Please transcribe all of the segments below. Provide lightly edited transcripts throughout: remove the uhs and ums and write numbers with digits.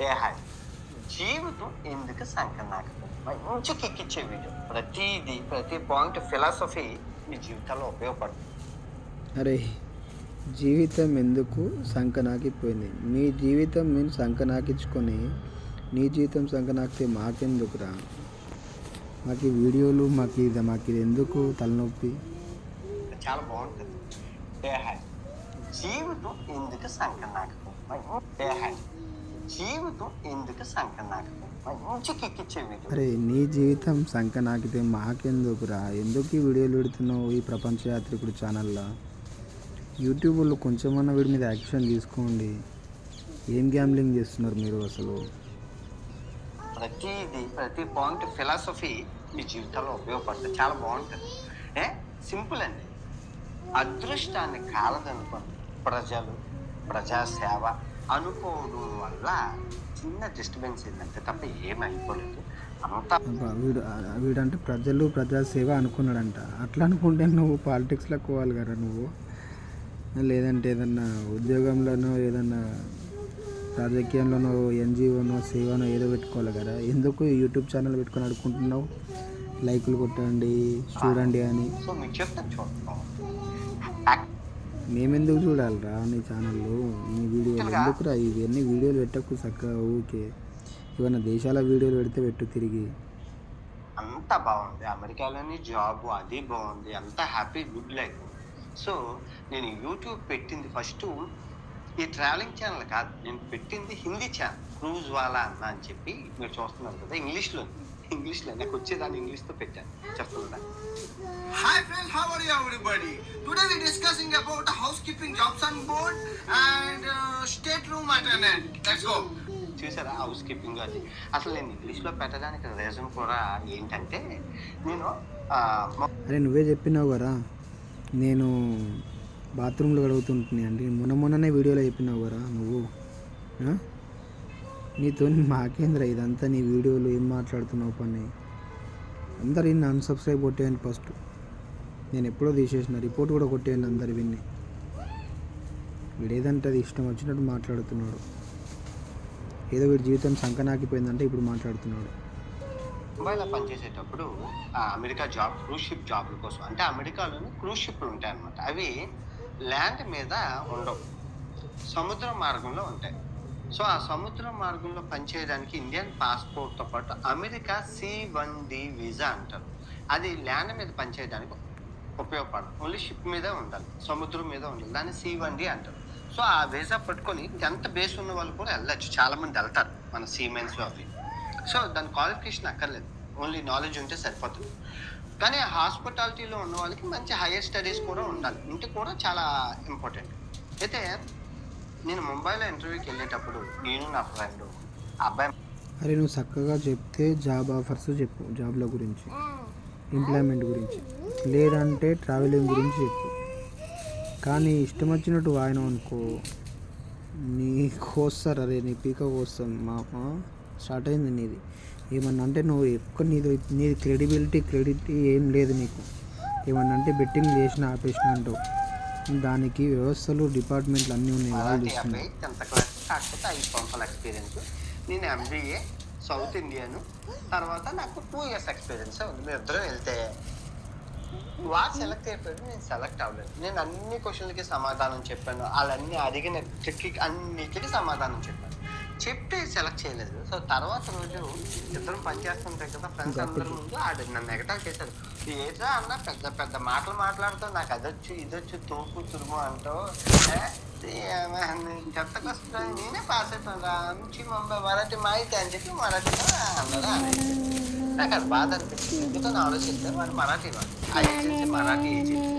ఏ hi జీవితం ఎందుకు సంకనాకపో మంచి కిక్కిచ్చే వీడియో ప్రతి పాయింట్ ఫిలాసఫీ మీ జీవితంలో ఉపయోగపడుతుంది. అరే, జీవితం ఎందుకు సంకనాకిపోయింది? మీ జీవితం మేము సంకనాకించుకొని నీ జీవితం సంకనాకితే మాకెందుకురా? మాకు ఈ వీడియోలు మాకు ఇది ఎందుకు తలనొప్పి? చాలా బాగుంటుంది. ఏ హాయ్ జీవితం ఎందుకు సంకనాకపో ఏ హాయ్ జీవితం ఎందుకు సంకనాకపో మంచి కిక్కిచ్చే వీడియో. అరే, నీ జీవితం సంకనాకితే మాకెందుకురా? ఎందుకు ఈ వీడియోలు పెడుతున్నావు ఈ ప్రపంచ యాత్రికుడు ఛానల్లో? యూట్యూబ్లో కొంచెమన్నా వీడి మీద యాక్షన్ తీసుకోండి. ఏం గ్యాంబ్లింగ్ చేస్తున్నారు మీరు అసలు? ప్రతి పాయింట్ ఫిలాసఫీ మీ జీవితంలో ఉపయోగపడుతుంది. చాలా బాగుంటుంది. సింపుల్ అండి. అదృష్టాన్ని కాలదనుకోండి, ప్రజాసేవ అనుకోవడం వల్ల చిన్న డిస్టర్బెన్స్ ఏంటంటే తప్ప ఏమైపోలేదు. అంతా వీడంటే ప్రజాసేవ అనుకున్నాడంట. అట్లా అనుకుంటే నువ్వు పాలిటిక్స్లోకి పోవాలి కదా నువ్వు, లేదంటే ఏదన్నా ఉద్యోగంలోనో ఏదన్నా రాజకీయంలోనో ఎన్జిఓనో సేవనో ఏదో పెట్టుకోవాలి కదా. ఎందుకు యూట్యూబ్ ఛానల్ పెట్టుకొని అడుక్కుంటున్నావు? లైకులు కొట్టండి, చూడండి అని. సో మీకు చెప్తాను చూడండి. మేమెందుకు చూడాలిరా నీ ఛానల్లో నీ వీడియోలు? ఎందుకురా ఇవన్నీ వీడియోలు పెట్టకు చక్కగా. ఊకే ఏమన్నా దేశాల వీడియోలు పెడితే పెట్టు తిరిగి. అంత బాగుంది, అమెరికాలోని జాబ్ అది బాగుంది, అంత హ్యాపీ గుడ్ లైఫ్. సో నేను యూట్యూబ్ పెట్టింది ఫస్ట్ ఈ ట్రావెలింగ్ ఛానల్ కాదు, నేను పెట్టింది హిందీ ఛానల్, క్రూజ్ వాలా అన్న అని చెప్పి మీరు చూస్తున్నారు కదా. ఇంగ్లీష్లో నాకు వచ్చేదాన్ని ఇంగ్లీష్తో పెట్టాను. చెప్తున్నా. Hi friends, how are you everybody? Today we discussing about housekeeping jobs on board and state room attendant. Let's go. చూసారా హౌస్ కీపింగ్ అది. అసలు నేను ఇంగ్లీష్లో పెట్టడానికి రీజన్ కూడా ఏంటంటే నేను అరే నువ్వే చెప్పినావు కదా నేను బాత్రూంలో గడుగుతుంటున్నాయి అంటే మొన్ననే వీడియోలో చెప్పినావు కదా నువ్వు. నీతో మాకేంద్ర ఇదంతా నీ వీడియోలు ఏం మాట్లాడుతున్నావు పని. అందరు ఇన్ని అన్సబ్స్క్రైబ్ కొట్టేయండి ఫస్ట్. నేను ఎప్పుడో తీసేసిన రిపోర్ట్ కూడా కొట్టేయండి అందరు విన్ని. వీడేదంటే అది ఇష్టం వచ్చినట్టు మాట్లాడుతున్నాడు. ఏదో వీడి జీవితం సంకనాకిపోయిందంటే ఇప్పుడు మాట్లాడుతున్నాడు. ముంబైలో పనిచేసేటప్పుడు అమెరికా జాబ్ క్రూజ్ షిప్ జాబ్ల కోసం, అంటే అమెరికాలోని క్రూజ్ షిప్లు ఉంటాయి అన్నమాట. అవి ల్యాండ్ మీద ఉండవు, సముద్ర మార్గంలో ఉంటాయి. సో ఆ సముద్ర మార్గంలో పనిచేయడానికి ఇండియన్ పాస్పోర్ట్తో పాటు అమెరికా C1D వీసా అంటారు. అది ల్యాండ్ మీద పనిచేయడానికి ఉపయోగపడదు, ఓన్లీ షిప్ మీద ఉండాలి, సముద్రం మీద ఉండాలి. దాన్ని C1D అంటారు. సో ఆ వీసా పట్టుకొని ఎంత బేస్ ఉన్న వాళ్ళు కూడా వెళ్ళచ్చు, చాలామంది వెళ్తారు మన సీమెన్స్ అవి. సో దాని క్వాలిఫికేషన్ అక్కర్లేదు, ఓన్లీ నాలెడ్జ్ ఉంటే సరిపోతుంది. కానీ హాస్పిటాలిటీలో ఉన్న వాళ్ళకి మంచి హైయర్ స్టడీస్ కూడా ఉండాలి, ఇంటి కూడా చాలా ఇంపార్టెంట్. అయితే నేను ముంబైలో ఇంటర్వ్యూకి వెళ్ళేటప్పుడు నేను నా ఫ్రెండ్ అబ్బాయి. అరే నువ్వు చక్కగా చెప్తే జాబ్ ఆఫర్స్ చెప్పు, జాబ్ల గురించి, ఎంప్లాయ్మెంట్ గురించి, లేదంటే ట్రావెలింగ్ గురించి చెప్పు. కానీ ఇష్టం వచ్చినట్టు వాయినావు అనుకో నీకు వస్తారు. అరే నీ పీక వస్తాను మా స్టార్ట్ అయింది నీది. ఏమన్నా అంటే నువ్వు ఎక్కువ నీది క్రెడిట్ ఏం లేదు నీకు. ఏమన్నా అంటే బెట్టింగ్ చేసిన ఆపేసిన అంటావు. దానికి వ్యవస్థలు డిపార్ట్మెంట్లు అన్నీ ఉన్నాయి, వాళ్ళు చూస్తున్నాయి. 10th క్లాస్ కాకపోతే 5 సంవత్సరాల ఎక్స్పీరియన్స్. నేను MBA సౌత్ ఇండియన్, తర్వాత నాకు 2 years ఎక్స్పీరియన్స్ ఉంది. మేము ఇద్దరం వెళ్తే వాడు సెలెక్ట్ అయిపోయాడు, నేను సెలెక్ట్ అవ్వలేదు. నేను అన్ని క్వశ్చన్లకి సమాధానం చెప్పాను, వాళ్ళన్నీ అడిగిన ట్రిక్కి అన్నిటికీ సమాధానం చెప్పాను, చెప్తే సెలెక్ట్ చేయలేదు. సో తర్వాత రోజు ఇద్దరం పనిచేస్తుంటాయి కదా ఫ్రెండ్స్ అందరి ముందు ఆడు నన్ను ఎగటాలు చేశాడు. ఏదో అన్న పెద్ద పెద్ద మాటలు మాట్లాడుతావు, నాకు అదొచ్చు ఇదొచ్చు తోపు తురుము అంటావు, చెత్తకు వస్తుంది. నేనే పాస్ అయిపోయాను నుంచి ముంబై మరాఠీ మాయితే అని చెప్పి మరాఠీలో అన్నాడు. నాకు అది బాధ అనిపించింది. ఎందుకని ఆలోచిస్తే వాడు మరాఠీ వాడు, ఆ ఏజెన్సీ మరాఠీ ఏజెన్సీ.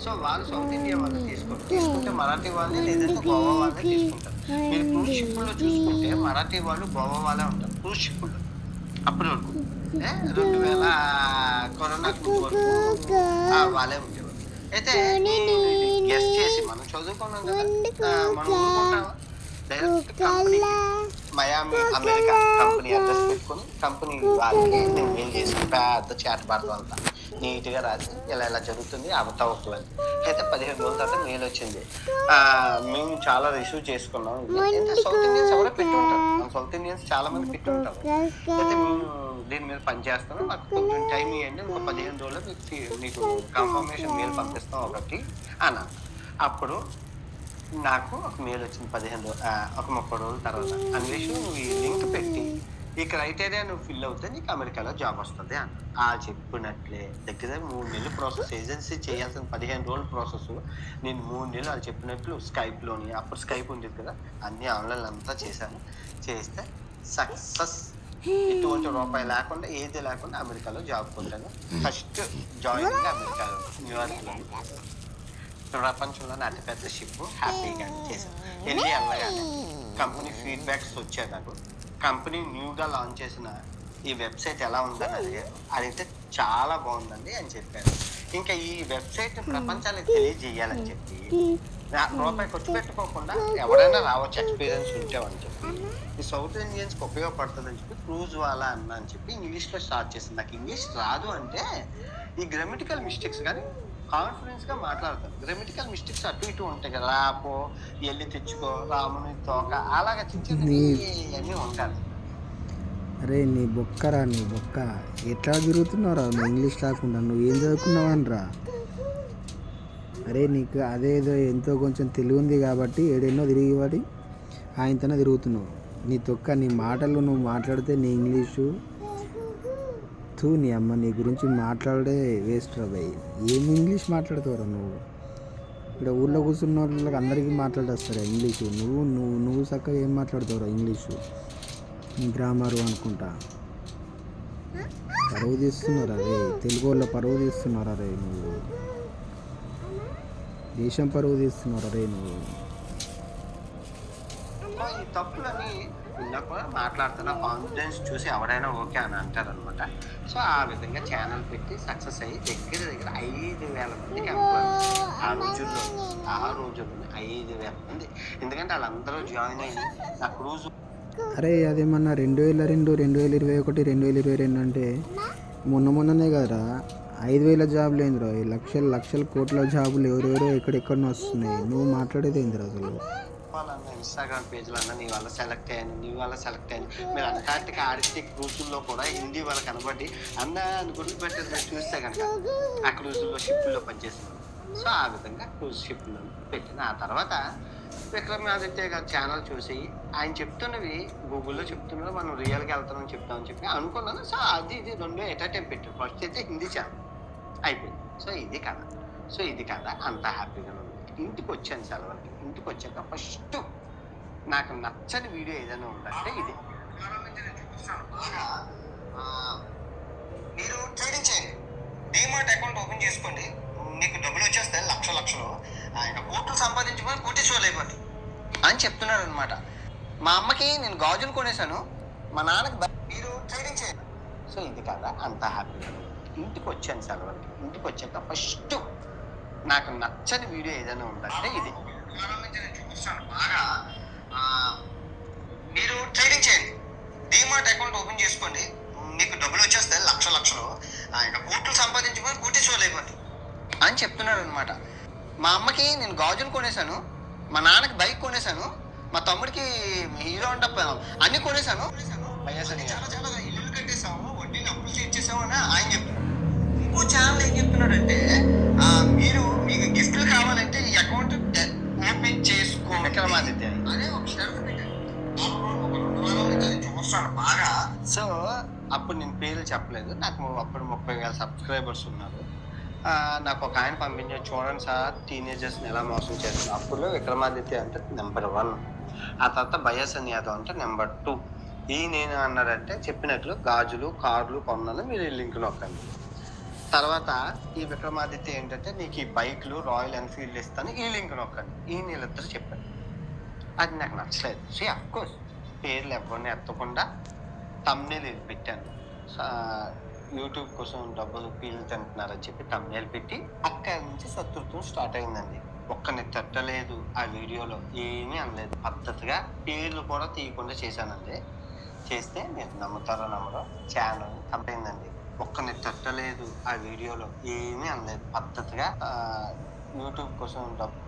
సో వాళ్ళు సౌత్ ఇండియా వాళ్ళు తీసుకుంటే మరాఠీ వాళ్ళని లేదంటే గోవా వాళ్ళే తీసుకుంటారు. మీరు క్రూజ్ షిప్లో చూసుకుంటే మరాఠీ వాళ్ళు గోవా వాళ్ళే ఉంటారు క్రూజ్ షిప్లో. అప్పటి వరకు 2000 కరోనా వరకు వాళ్ళే ఉండేవారు. అయితే గెస్ట్ చేసి మనం చదువుకున్నాం కదా, మనం ఊరుకుంటాం direct company Miami America company address పెట్టుకొని కంపెనీ వాళ్ళకి నేను మెయిల్ చేసి పెద్ద చాట్ భారతం అంతా నీట్గా రాసి ఇలా ఇలా జరుగుతుంది అవతవకలని. అయితే 15 రోజుల తర్వాత మెయిల్ వచ్చింది. మేము చాలా రిసీవ్ చేసుకున్నాం. అంటే సౌత్ ఇండియన్స్ ఎవరో పెట్టి ఉంటారు, మన సౌత్ ఇండియన్స్ చాలా మంది పెట్టి ఉంటారు. అయితే మేము దీని మీద పని చేస్తాను, మాకు కొంచెం టైం ఇవ్వండి, ఇంకో 15 రోజుల్లో మీకు కన్ఫర్మేషన్ మెయిల్ పంపిస్తాం ఒకటి అన్నాను. అప్పుడు నాకు ఒక మెయిల్ వచ్చింది ఒక 30 రోజుల తర్వాత. అన్వేష్, నువ్వు ఈ లింక్ పెట్టి ఈ క్రైటీరియా నువ్వు ఫిల్ అవుతే నీకు అమెరికాలో జాబ్ వస్తుంది అన్న. చెప్పినట్లే దగ్గర 3 నెలలు ప్రాసెస్, ఏజెన్సీ చేయాల్సిన 15 రోజుల ప్రాసెస్ నేను 3 నెలలు వాళ్ళు చెప్పినట్లు స్కైప్లోని, అప్పుడు స్కైప్ ఉండేది కదా, అన్నీ ఆన్లైన్ అంతా చేశాను. చేస్తే సక్సెస్, ఎటువంటి రూపాయి లేకుండా ఏది లేకుండా అమెరికాలో జాబ్ కొట్టాను. ఫస్ట్ జాయినింగ్ అమెరికాలో, న్యూయార్క్లో, ప్రపంచంలోనే అతిపెద్ద షిప్. హ్యాపీగా చేశాను. వెళ్ళగానే కంపెనీ ఫీడ్బ్యాక్స్ వచ్చాయి నాకు. కంపెనీ న్యూగా లాంచ్ చేసిన ఈ వెబ్సైట్ ఎలా ఉందని అడిగారు. అడిగితే చాలా బాగుందండి అని చెప్పారు. ఇంకా ఈ వెబ్సైట్ ప్రపంచానికి తెలియజేయాలని చెప్పి రూపాయి ఖర్చు పెట్టుకోకుండా ఎవరైనా రావచ్చు ఎక్స్పీరియన్స్ ఉంచామని చెప్పి, ఈ సౌత్ ఇండియన్స్కి ఉపయోగపడుతుందని చెప్పి క్రూజ్ వాలా అన్న అని చెప్పి ఇంగ్లీష్లో స్టార్ట్ చేసింది. నాకు ఇంగ్లీష్ రాదు అంటే ఈ గ్రామటికల్ మిస్టేక్స్ కానీ కాన్ఫిడెన్స్గా మాట్లాడతాను. గ్రామటికల్ మిస్టేక్స్ అటు ఇటు ఉంటాయి కదా, రాపో, వెళ్ళి తెచ్చుకో, రాముని తోక, అలాగా అన్నీ ఉంటారు. అరే నీ బొక్కరా, నీ బొక్క ఎట్లా తిరుగుతున్నావురా నువ్వు ఇంగ్లీష్ రాకుండా? నువ్వు ఏం చదువుకున్నావనరా? అరే నీకు అదేదో ఎంతో కొంచెం తెలివి ఉంది కాబట్టి ఏడెన్నో తిరిగి పడి ఆయనతోనే తిరుగుతున్నావు. నీ తొక్క, నీ మాటలు నువ్వు మాట్లాడితే నీ ఇంగ్లీషు నీ అమ్మ, నీ గురించి మాట్లాడే వేస్ట్ రా భయ్. ఏం ఇంగ్లీష్ మాట్లాడతావురా నువ్వు? ఇక్కడ ఊళ్ళో కూర్చున్న వాళ్ళకి అందరికీ మాట్లాడేస్తారా ఇంగ్లీషు? నువ్వు చక్కగా ఏం మాట్లాడతావురా ఇంగ్లీషు? గ్రామరు అనుకుంటా. పరువు తీస్తున్నారా రే, తెలుగు వాళ్ళ పరువు తీస్తున్నారా రే నువ్వు? దేశం పరువు తీస్తున్నారా రే నువ్వు? ఈ తప్పులని ఇలా కూడా మాట్లాడుతున్న కాన్ఫిడెన్స్ చూసి ఎవరైనా ఓకే అని అంటారు అనమాట. సో ఆ విధంగా ఛానల్ పెట్టి సక్సెస్ అయ్యి దగ్గర 5,000 మందికి ఎంప్లాయీస్ ఆ రోజుల్లోనే 5,000 మంది. ఎందుకంటే వాళ్ళందరూ జాయిన్ అయ్యి నా క్రూజ్. అరే అదేమన్నా 2002, 2021, 2022 అంటే మొన్ననే కదరా. 5,000 జాబులు ఏందిరా? లక్షల కోట్ల జాబులు ఎవరెవరో ఎక్కడెక్కడో వస్తున్నాయి. నువ్వు మాట్లాడేది ఏందిరా అసలు? వాళ్ళన్న ఇన్స్టాగ్రామ్ పేజ్లో అన్న నీ వల్ల సెలెక్ట్ అయ్యాను, మీరు అంటార్టికా ఆడితే క్రూజుల్లో కూడా హిందీ వాళ్ళు కనబడి అన్న అని గుర్తుపెట్టేది మీరు చూస్తే కనుక ఆ క్రూజుల్లో షిప్పుల్లో పనిచేస్తున్నాను. సో ఆ విధంగా క్రూజ్ షిప్లో పెట్టిన. ఆ తర్వాత విక్రమాదిత్య గారి ఛానల్ చూసి ఆయన చెప్తున్నవి గూగుల్లో చెప్తున్నారు, మనం రియల్గా వెళ్తామని చెప్తామని చెప్పి అనుకున్నాను. సో ఇది 2 ఎట్ అ టైం పెట్టాను. ఫస్ట్ అయితే హిందీ ఛానల్ అయిపోయింది. సో ఇది కదా అంత హ్యాపీగా ఉంది. ఇంటికి వచ్చాను సెలవులకి. ఇంటికి వచ్చాక ఫస్ట్ నాకు నచ్చని వీడియో ఏదైనా ఉందంటే ఇది. మీరు ట్రేడింగ్ చేయండి, డీమార్ట్ అకౌంట్ ఓపెన్ చేసుకోండి, మీకు డబ్బులు వచ్చేస్తాయి లక్షలు, ఆయన కోట్లు సంపాదించుకొని కోటీశ్వర్లు అయిపోండి అని చెప్తున్నాడు అనమాట. మా అమ్మకి నేను గాజులు కొనేసాను, మా నాన్నకి మీరు ట్రేడింగ్ చేయండి. సో ఇది కదా అంత హ్యాపీగా. ఇంటికి వచ్చాను సెలవులకి. ఇంటికి వచ్చాక ఫస్ట్ నాకు నచ్చని వీడియో ఏదైనా ఉందంటే ఇది. మీరు ట్రేడింగ్ చేయండి, డీమార్ట్ అకౌంట్ ఓపెన్ చేసుకోండి, మీకు డబ్బులు వచ్చేస్తాయి లక్షలు, ఆయన కోట్లు సంపాదించుకొని కోటీశ్వర్లు అయిపోండి అని చెప్తున్నాడు అనమాట. మా అమ్మకి నేను గాజులు కొనేసాను, మా నాన్నకి బైక్ కొనేసాను, మా తమ్ముడికి హీరో హోండా అన్ని కొనేసాను, చాలా ఇల్లు కట్టేసాము, వడ్డీని అప్పులు తీర్చేసాము అని ఆయన చెప్తున్నాడు. ఇంకో ఛానల్ ఏం చెప్తున్నాడంటే మీరు మీకు గిఫ్ట్లు కావాలంటే ఈ అకౌంట్ ఓపెన్ చేసుకో విక్రమాదిత్య అనే ఒక షరతు పెట్టాడు. చూస్తాను బాగా. సో అప్పుడు నేను పేర్లు చెప్పలేదు. నాకు అప్పుడు 30,000 సబ్స్క్రైబర్స్ ఉన్నారు. నాకు ఒక ఆయన పంపించారు, చూడండి సార్ టీనేజర్స్ని ఎలా మోసం చేస్తున్నారు. అప్పుడు విక్రమాదిత్య అంటే నెంబర్ 1, ఆ తర్వాత బయాసన్ యాదవ్ అంటే నెంబర్ 2. నేను అన్నారంటే చెప్పినట్లు గాజులు కార్లు కొన్నాను, మీరు ఈ లింక్ నొక్కండి. తర్వాత ఈ విక్రమాదిత్య ఏంటంటే నీకు ఈ బైక్లు రాయల్ ఎన్ఫీల్డ్ ఇస్తాను, ఈ లింక్ నొక్కండి. వీళ్ళిద్దరు చెప్పారు. అది నాకు నచ్చలేదు. సో అఫ్కోర్స్ పేర్లు ఎవరిని ఎత్తకుండా తమ్నేల్ పెట్టాను. యూట్యూబ్ కోసం డబ్బులు పీలు తింటున్నారని చెప్పి తమ్నేల్ పెట్టి అక్కడి నుంచి శత్రుత్వం స్టార్ట్ అయిందండి. ఒక్కని తిట్టలేదు, ఆ వీడియోలో ఏమీ అనలేదు, పద్ధతిగా పేర్లు కూడా తీయకుండా చేశానండి. చేస్తే మీరు నమ్ముతారో నమ్మరో ఛానల్ కంపెయిందండి. ఒక్కని తట్టలేదు ఆ వీడియోలో, ఏమీ అనలేదు. పద్ధతిగా యూట్యూబ్ కోసం డబ్బు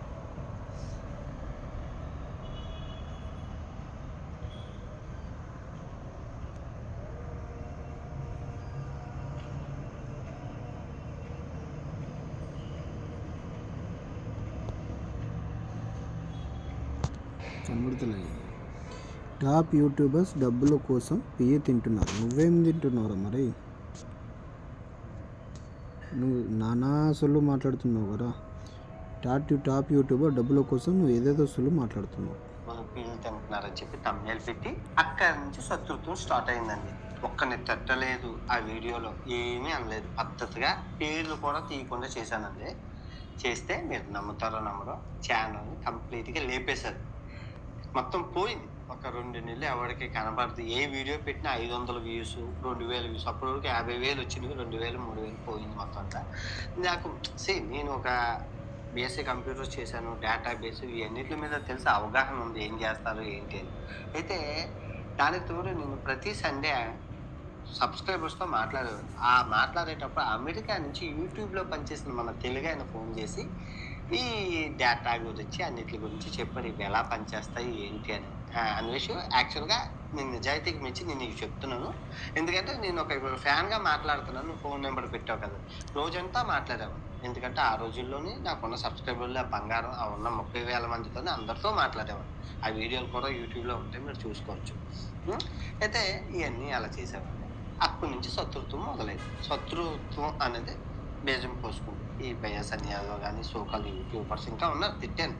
కనబడతలేదు. టాప్ యూట్యూబర్స్ డబ్బుల కోసం పియ్యి తింటున్నారు. నువ్వేం తింటున్నావురా మరి? నువ్వు నానా సొల్లు మాట్లాడుతున్నావు కదా. టాప్ యూట్యూబర్ డబ్బుల కోసం నువ్వు ఏదేదో సొల్లు మాట్లాడుతున్నావు. వాళ్ళు పిల్లలు తింటున్నారని చెప్పి తమ్నేల్ పెట్టి అక్కడి నుంచి శత్రుత్వం స్టార్ట్ అయిందండి. ఒక్కని తట్టలేదు ఆ వీడియోలో, ఏమీ అనలేదు. పద్ధతిగా పేర్లు కూడా తీయకుండా చేశానండి. చేస్తే మీరు నమ్ముతారో నమ్మరో, ఛానల్ని కంప్లీట్గా లేపేశారు. మొత్తం పోయింది. ఒక 2 నెలలు ఎవరికి కనబడదు. ఏ వీడియో పెట్టినా 500 వ్యూస్, 2000 వ్యూస్. అప్పటి వరకు 50,000 వచ్చింది, 2,000, 3,000 పోయింది మొత్తం అంతా. నాకు నేను ఒక బీఎస్సీ కంప్యూటర్స్ చేశాను, డేటాబేస్ ఇవన్నిటి మీద తెలిసి అవగాహన ఉంది, ఏం చేస్తారు ఏంటి అని. అయితే దానికి తోడు నేను ప్రతి సండే సబ్స్క్రైబర్స్తో మాట్లాడేవాడు. ఆ మాట్లాడేటప్పుడు అమెరికా నుంచి యూట్యూబ్లో పనిచేసిన మన తెలుగు ఆయన ఫోన్ చేసి ఈ డేటా గురించి అన్నిటి గురించి చెప్పాడు. ఇవి ఎలా పనిచేస్తాయి ఏంటి అని అనే విషయం యాక్చువల్గా నేను నిజాయితీకి మెచ్చి నేను నీకు చెప్తున్నాను. ఎందుకంటే నేను ఒక ఫ్యాన్గా మాట్లాడుతున్నాను. నువ్వు ఫోన్ నెంబర్ పెట్టావు కదా, రోజంతా మాట్లాడావు. ఎందుకంటే ఆ రోజుల్లోనే నాకున్న సబ్స్క్రైబర్లు బంగారం ఉన్న 30,000 మందితో అందరితో మాట్లాడేవాడు. ఆ వీడియోలు కూడా యూట్యూబ్లో ఉంటాయి, మీరు చూసుకోవచ్చు. అయితే ఇవన్నీ అలా చేసేవాడిని. అప్పటి నుంచి శత్రుత్వం మొదలైంది. శత్రుత్వం అనేది బేజం పోసుకుంది. ఈ బైఎస్ఎన్ యాదవ్ కానీ సోకాల్ యూట్యూబర్స్ ఇంకా ఉన్నారు, తిట్టాను.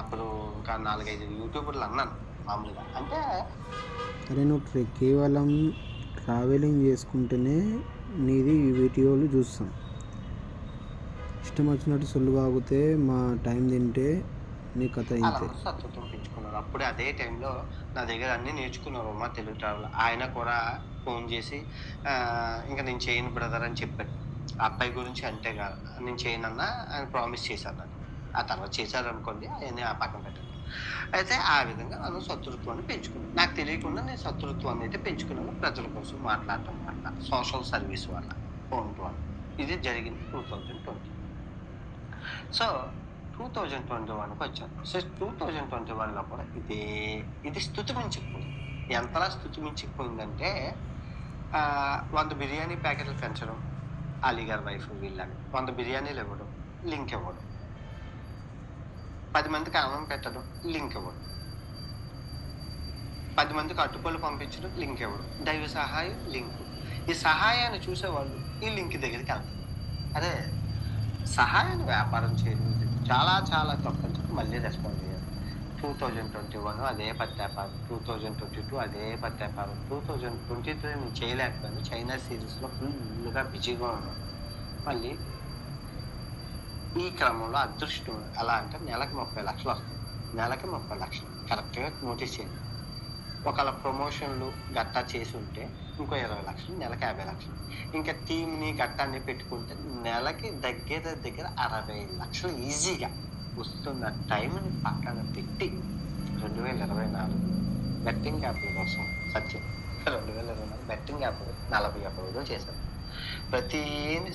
అప్పుడు ఇంకా 4-5 యూట్యూబర్లు అన్నాను మామూలుగా. అంటే అరే నువ్వు కేవలం ట్రావెలింగ్ చేసుకుంటేనే నీది ఈ వీడియోలు చూస్తాం. ఇష్టం వచ్చినట్టు సొల్లు వాగితే మా టైం తింటే నీ కథ ఇంతే. శత్రుత్వం పెంచుకున్నారు. అప్పుడే అదే టైంలో నా దగ్గర అన్నీ నేర్చుకున్నారు మా తెలుగు ట్రావెల్. ఆయన కూడా ఫోన్ చేసి ఇంకా నేను చేయను బ్రదర్ అని చెప్పాడు. ఆ అబ్బాయి గురించి అంటే కాదు, నేను చేయనన్నా ఆయన ప్రామిస్ చేశాను. నాకు ఆ తర్వాత చేశారనుకోండి, ఆయన ఆ పక్కన పెట్టాను. అయితే ఆ విధంగా మనం శత్రుత్వాన్ని పెంచుకున్నాను. నాకు తెలియకుండా నేను శత్రుత్వాన్ని అయితే పెంచుకున్నాను. ప్రజల కోసం మాట్లాడటం వల్ల, సోషల్ సర్వీస్ వల్ల, ఫోన్ వల్ల. ఇది జరిగింది 2020. సో 2021కి వచ్చాను. సో 2021లో కూడా ఇది స్థుతి మించిపోయింది. ఎంతలా స్థుతి మించిపోయిందంటే 100 బిర్యానీ ప్యాకెట్లు పెంచడం, అలీగారి వైఫ్ వీళ్ళని 100 బిర్యానీలు ఇవ్వడం, లింక్ ఇవ్వడం, 10 మందికి అన్నం పెట్టడం, లింక్ ఇవ్వడం, 10 మందికి అట్టుపళ్ళు పంపించడం, లింక్ ఇవ్వడం, దైవ సహాయం, లింక్. ఈ సహాయాన్ని చూసేవాళ్ళు ఈ లింక్ దగ్గరికి వెళ్తారు. అదే సహాయాన్ని వ్యాపారం చేయడం చాలా చాలా తప్పని చెప్పి మళ్ళీ రెస్పాండ్ అయ్యారు. 2021 అదే పత్యాపారం, 2022 అదే పత్యాపారం, 2023 నేను చేయలేకపోయాను. చైనా సిరీస్లో ఫుల్గా బిజీగా ఉన్నాను. మళ్ళీ ఈ క్రమంలో అదృష్టం ఎలా అంటే నెలకి 30 లక్షలు వస్తాయి. నెలకి 30 లక్షలు కరెక్ట్గా నోటీస్ చేయండి. ఒకవేళ ప్రమోషన్లు గట్టా చేసి ఉంటే ఇంకో 20 లక్షలు, నెలకి 50 లక్షలు. ఇంకా టీమ్ని గట్టాన్ని పెట్టుకుంటే నెలకి దగ్గర 60 లక్షలు ఈజీగా వస్తున్న టైంని పక్కన పెట్టి 2024 బెట్టింగ్ యాప్ల కోసం సత్యం 2024 బెట్టింగ్ యాప్లు 41 రోజులు చేశాను. ప్రతి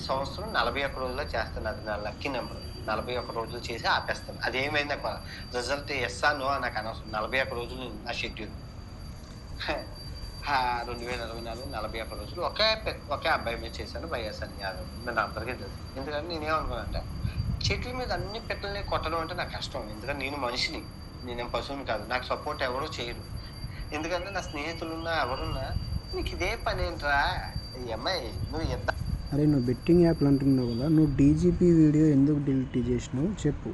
సంవత్సరం 41 రోజుల్లో చేస్తాను. అది నా లక్కీ నెంబర్. 41 రోజులు చేసి ఆపేస్తాను. అదేమైంది నాకు రిజల్ట్ ఎస్సా నో నాకు అనవసరం. 41 రోజులు నా షెడ్యూల్. 2024 41 రోజులు ఒకే అబ్బాయి మీద చేశాను, వైఎస్ఆర్ యాదవ్. నేను అందరికీ తెలుసు. ఎందుకంటే నేనేమనుకున్నానంటే చెట్ల మీద అన్ని పెట్టలని కొట్టడం అంటే నాకు కష్టం. ఎందుకంటే నేను మనిషిని, నేనేం పశువుని కాదు. నాకు సపోర్ట్ ఎవరూ చేయరు. ఎందుకంటే నా స్నేహితులున్నా ఎవరున్నా నీకు ఇదే పని ఏంట్రా ఈ అమ్మాయి నువ్వు ఎంత. అరే నువ్వు బెట్టింగ్ యాప్లు అంటున్నావు కదా, నువ్వు డీజీపీ వీడియో ఎందుకు డిలీట్ చేసినావు చెప్పు.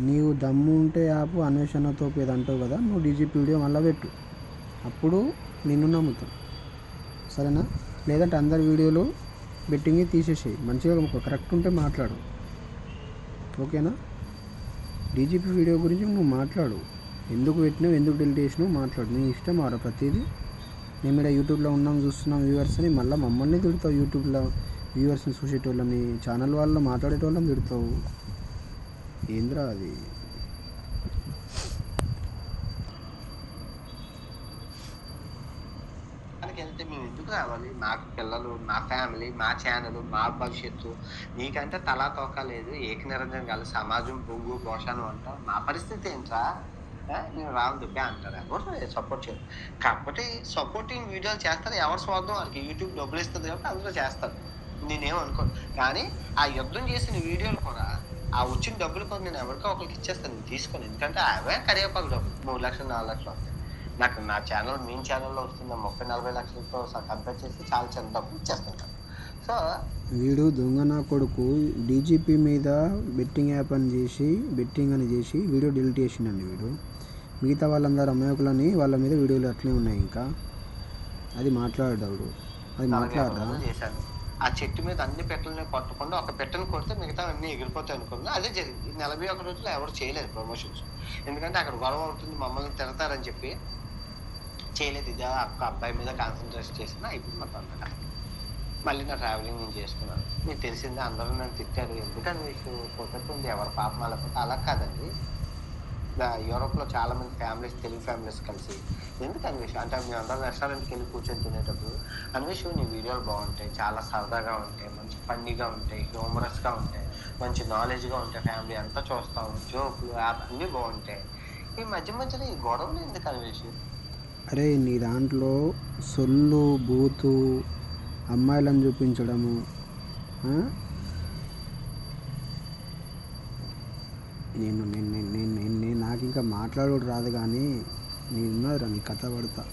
నీవు దమ్ము ఉంటే యాప్ అన్వేషణతో అంటావు కదా, నువ్వు డీజీపీ వీడియో మళ్ళీ పెట్టు, అప్పుడు నిన్ను నమ్ముతాం. సరేనా? లేదంటే అందరి వీడియోలు బెట్టింగ్ తీసేసేయి. మంచిగా కరెక్ట్ ఉంటే మాట్లాడు, ఓకేనా? డీజీపీ వీడియో గురించి నువ్వు మాట్లాడు. ఎందుకు పెట్టినావు, ఎందుకు డిలీట్ చేసినావు మాట్లాడు. నీ ఇష్టం ఆడ ప్రతిదీ. మేము ఇక్కడ యూట్యూబ్లో ఉన్నాం, చూస్తున్నాం వ్యూవర్స్ అని మళ్ళీ మమ్మల్ని తిడతావు. యూట్యూబ్లో వ్యూవర్స్ని చూసేటోళ్ళని, ఛానల్ వాళ్ళని మాట్లాడేటోళ్ళని తిడతావు. ఏంద్రా అది? వెళ్తే మేము ఎందుకు ఎందుకు రావాలి? నాకు పిల్లలు, మా ఫ్యామిలీ, మా ఛానల్, మా భవిష్యత్తు, నీకంటే తలా తోక లేదు, ఏకనిరంజన్ కాదు, సమాజం బొంగు పోషాను అంటాం. మా పరిస్థితి ఏంట్రా? నేను రాను దుబ్బే అంటారు. ఎవరు సపోర్ట్ చేయరు. కాకపోతే సపోర్టింగ్ వీడియోలు చేస్తారు. ఎవరు స్వార్థం వాళ్ళకి. యూట్యూబ్ డబ్బులు ఇస్తుంది కాబట్టి అందరూ చేస్తారు. నేనేమనుకోను. కానీ ఆ యుద్ధం చేసిన వీడియోలు కూడా ఆ వచ్చిన డబ్బులు కూడా నేను ఎవరికో ఒకరికి ఇచ్చేస్తాను. నేను తీసుకోను. ఎందుకంటే అవే కరివేపాకు డబ్బులు 3 లక్షలు 4 లక్షలు వస్తాయి. నాకు నా ఛానల్ మెయిన్ ఛానల్లో వస్తున్న 30-40 లక్షలతో కంపేర్ చేసి చాలా చిన్న డబ్బులు ఇచ్చేస్తుంటాను. సో వీడు దొంగ నా కొడుకు డీజీపీ మీద బెట్టింగ్ యాప్ అని చేసి బెట్టింగ్ అని చేసి వీడియో డిలీట్ చేసిండండి వీడు. మిగతా వాళ్ళందరూ అమాయకులని వాళ్ళ మీద వీడియోలు అట్లే ఉన్నాయి. ఇంకా అది మాట్లాడాడు. అది మాట్లాడరా? చేశాను. ఆ చెట్టు మీద అన్ని పెట్టలని కొట్టకుండా ఒక పెట్టను కొడితే మిగతా అన్ని ఎగిరిపోతాయి అనుకున్నా. అదే జరిగింది. 41 రోజులు ఎవరు చేయలేదు ప్రమోషన్స్. ఎందుకంటే అక్కడ గొడవ అవుతుంది, మమ్మల్ని తిడతారని చెప్పి చేయలేదు. ఇదే ఒక్క అబ్బాయి మీద కాన్సన్ట్రేట్ చేసిన అయిపోయింది మొత్తం అంతా. మళ్ళీ నా ట్రావెలింగ్ నేను చేసుకున్నాను. మీకు తెలిసిందే, అందరూ నన్ను తిట్టారు. ఎందుకని మీకు కుదరతుంది, ఎవరి పాపం వాళ్ళకపోతే. అలా కాదండి. యూరోప్లో చాలా మంది ఫ్యామిలీస్, తెలుగు ఫ్యామిలీస్ కలిసి ఎందుకు అన్వేష్ అంటే మేము అందరం రెస్టారెంట్కి వెళ్ళి కూర్చొని తినేటప్పుడు అన్వేష్ నీ వీడియోలు బాగుంటాయి, చాలా సరదాగా ఉంటాయి, మంచి ఫన్నీగా ఉంటాయి, హ్యూమరస్గా ఉంటాయి, మంచి నాలెడ్జ్గా ఉంటాయి, ఫ్యామిలీ అంతా చూస్తాము, జోకులు అన్నీ బాగుంటాయి. ఈ మధ్య మధ్యలో ఈ గొడవలు ఎందుకు అన్వేష్? అరే నీ దాంట్లో సొల్లు బూతు అమ్మాయిలను చూపించడము, నేను నాకు ఇంకా మాట్లాడడం రాదు. కానీ నేనున్నారా నీ కథ పడతా.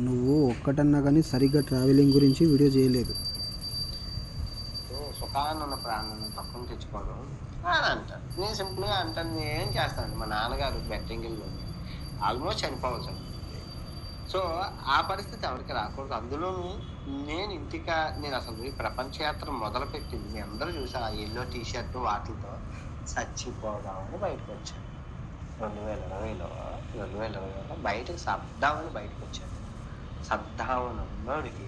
నువ్వు ఒక్కటన్నా కానీ సరిగ్గా ట్రావెలింగ్ గురించి వీడియో చేయలేదు. సుఖాన్ని ఉన్న ప్రాణాన్ని తక్కువ తెచ్చుకోవడం అని అంటాను. నేను సింపుల్గా అంటాను. నేను ఏం చేస్తాను, మా నాన్నగారు బెట్టింగిల్లో ఆల్మోస్ట్ చనిపోవచ్చు. సో ఆ పరిస్థితి ఎవరికి రాకూడదు. అందులోనూ నేను అసలు ఈ ప్రపంచ యాత్ర మొదలుపెట్టింది మీ అందరూ చూసారు. ఆ ఎల్లో టీషర్ట్ వాటితో చచ్చిపోదామని బయటకు వచ్చాను. 2020లో బయటకు సర్దామని బయటకు వచ్చాను. సర్దామన్నోడికి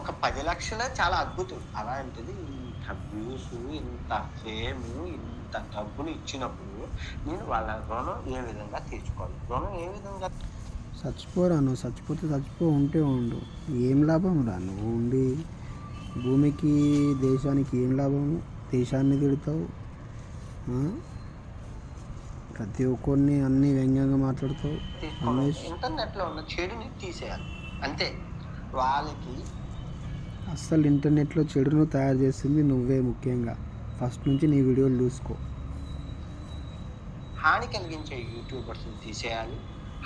ఒక 10 లక్షలే చాలా అద్భుతం. అలాంటిది ఇంత వ్యూస్, ఇంత ఫేమ్, ఇంత డబ్బులు ఇచ్చినప్పుడు నేను వాళ్ళ రుణం ఏ విధంగా తీర్చుకోవాలి? రుణం ఏ విధంగా? చచ్చిపోరా నువ్వు. చచ్చిపోతే చచ్చిపో, ఉంటే ఉండు. ఏం లాభం రా నువ్వు ఉండి? భూమికి దేశానికి ఏం లాభము? దేశాన్ని తిడతావు, ప్రతి ఒక్కరిని అన్ని వ్యంగ్యంగా మాట్లాడుతావు. ఇంటర్నెట్లో ఉన్న చెడుని తీసేయాలి అంతే. వాళ్ళకి అస్సలు ఇంటర్నెట్లో చెడును తయారు చేస్తుంది నువ్వే. ముఖ్యంగా ఫస్ట్ నుంచి నీ వీడియోలు చూసుకో. హాని కలిగించే యూట్యూబర్స్ని తీసేయాలి,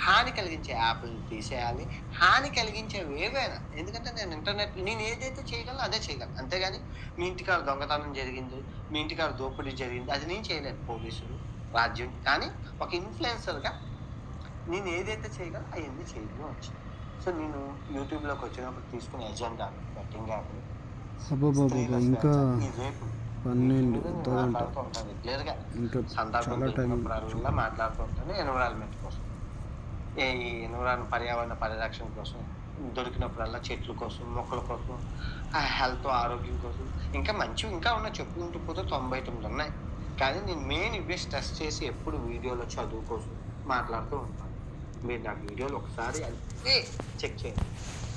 హాని కలిగించే యాప్లను తీసేయాలి, హాని కలిగించేవి ఏవైనా. ఎందుకంటే నేను ఇంటర్నెట్ నేను ఏదైతే చేయగలను అదే చేయగలను. అంతేగాని మీ ఇంటికాడ దొంగతనం జరిగింది, మీ ఇంటికాడ దోపిడీ జరిగింది, అది నేను చేయలేను. పోలీసులు, రాజ్యం. కానీ ఒక ఇన్ఫ్లుయెన్సర్గా నేను ఏదైతే చేయగలను అవన్నీ చేయడం వచ్చింది. సో నేను యూట్యూబ్లోకి వచ్చినప్పుడు తీసుకునే ఎజెండా బెట్టింగ్ యాప్లు, ఇంకా రేపు 12 మాట్లాడుతూ ఉంటాను రెగ్యులర్గా. సందర్భం దొరికినప్పుడల్లా మాట్లాడుతూ ఉంటాను. ఎన్విరాన్మెంట్ కోసం, ఈ పర్యావరణ పరిరక్షణ కోసం, దొరికినప్పుడల్లా చెట్ల కోసం, మొక్కల కోసం, హెల్త్ ఆరోగ్యం కోసం, ఇంకా మంచివి ఇంకా ఉన్నాయి. చెప్పుకుంటూ పోతే 99 ఉన్నాయి. కానీ నేను మెయిన్ ఇవే స్ట్రెస్ చేసి ఎప్పుడు వీడియోలో చదువు కోసం మాట్లాడుతూ ఉంటాను. మీరు నా వీడియోలు ఒకసారి అన్నీ చెక్ చేయండి.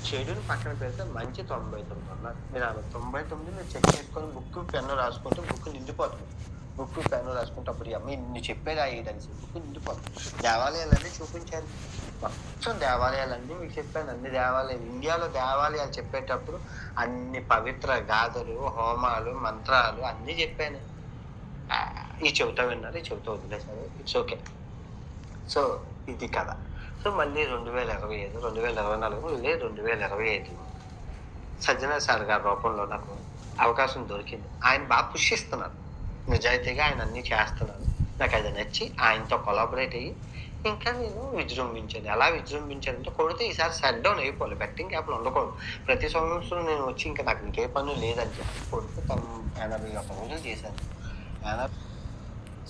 చెడుని పక్కన పెడితే మంచి 99 ఉన్నాయి. మీరు 99 మీరు చెక్ చేసుకొని బుక్ పెన్ను రాసుకుంటే బుక్ నిండిపోతుంది. బుక్ పెన్ను రాసుకుంటే అప్పుడు అమ్మ ఇన్ని చెప్పేది అయ్యేదని బుక్ నిండిపోతుంది. దేవాలయాలన్నీ చూపించాను. మొత్తం దేవాలయాలన్నీ మీకు చెప్పాను. అన్ని దేవాలయాలు, ఇండియాలో దేవాలయాలు చెప్పేటప్పుడు అన్ని పవిత్ర గాథలు, హోమాలు, మంత్రాలు అన్నీ చెప్పాను. ఈ చెబుతా విన్నారు, ఈ చెబుతా వదిలేసారు. It's okay. సో ఇది కదా. సో మళ్ళీ 2025, 2024 లేదు 2025 సజ్జనా సార్ గారి రూపంలో నాకు అవకాశం దొరికింది. ఆయన బాగా పుష్టిస్తున్నారు, నిజాయితీగా ఆయన అన్నీ చేస్తున్నారు. నాకు అది నచ్చి ఆయనతో కొలాబరేట్ అయ్యి ఇంకా నేను విజృంభించాను. ఎలా విజృంభించానంటే కొడితే ఈసారి షట్ డౌన్ అయిపోవాలి. బెట్టింగ్ యాప్లు ఉండకూడదు. ప్రతి సంవత్సరం నేను వచ్చి ఇంకా నాకు ఇంకే పనులు లేదని చెప్పి కొడితే 81 రోజులు చేశాను.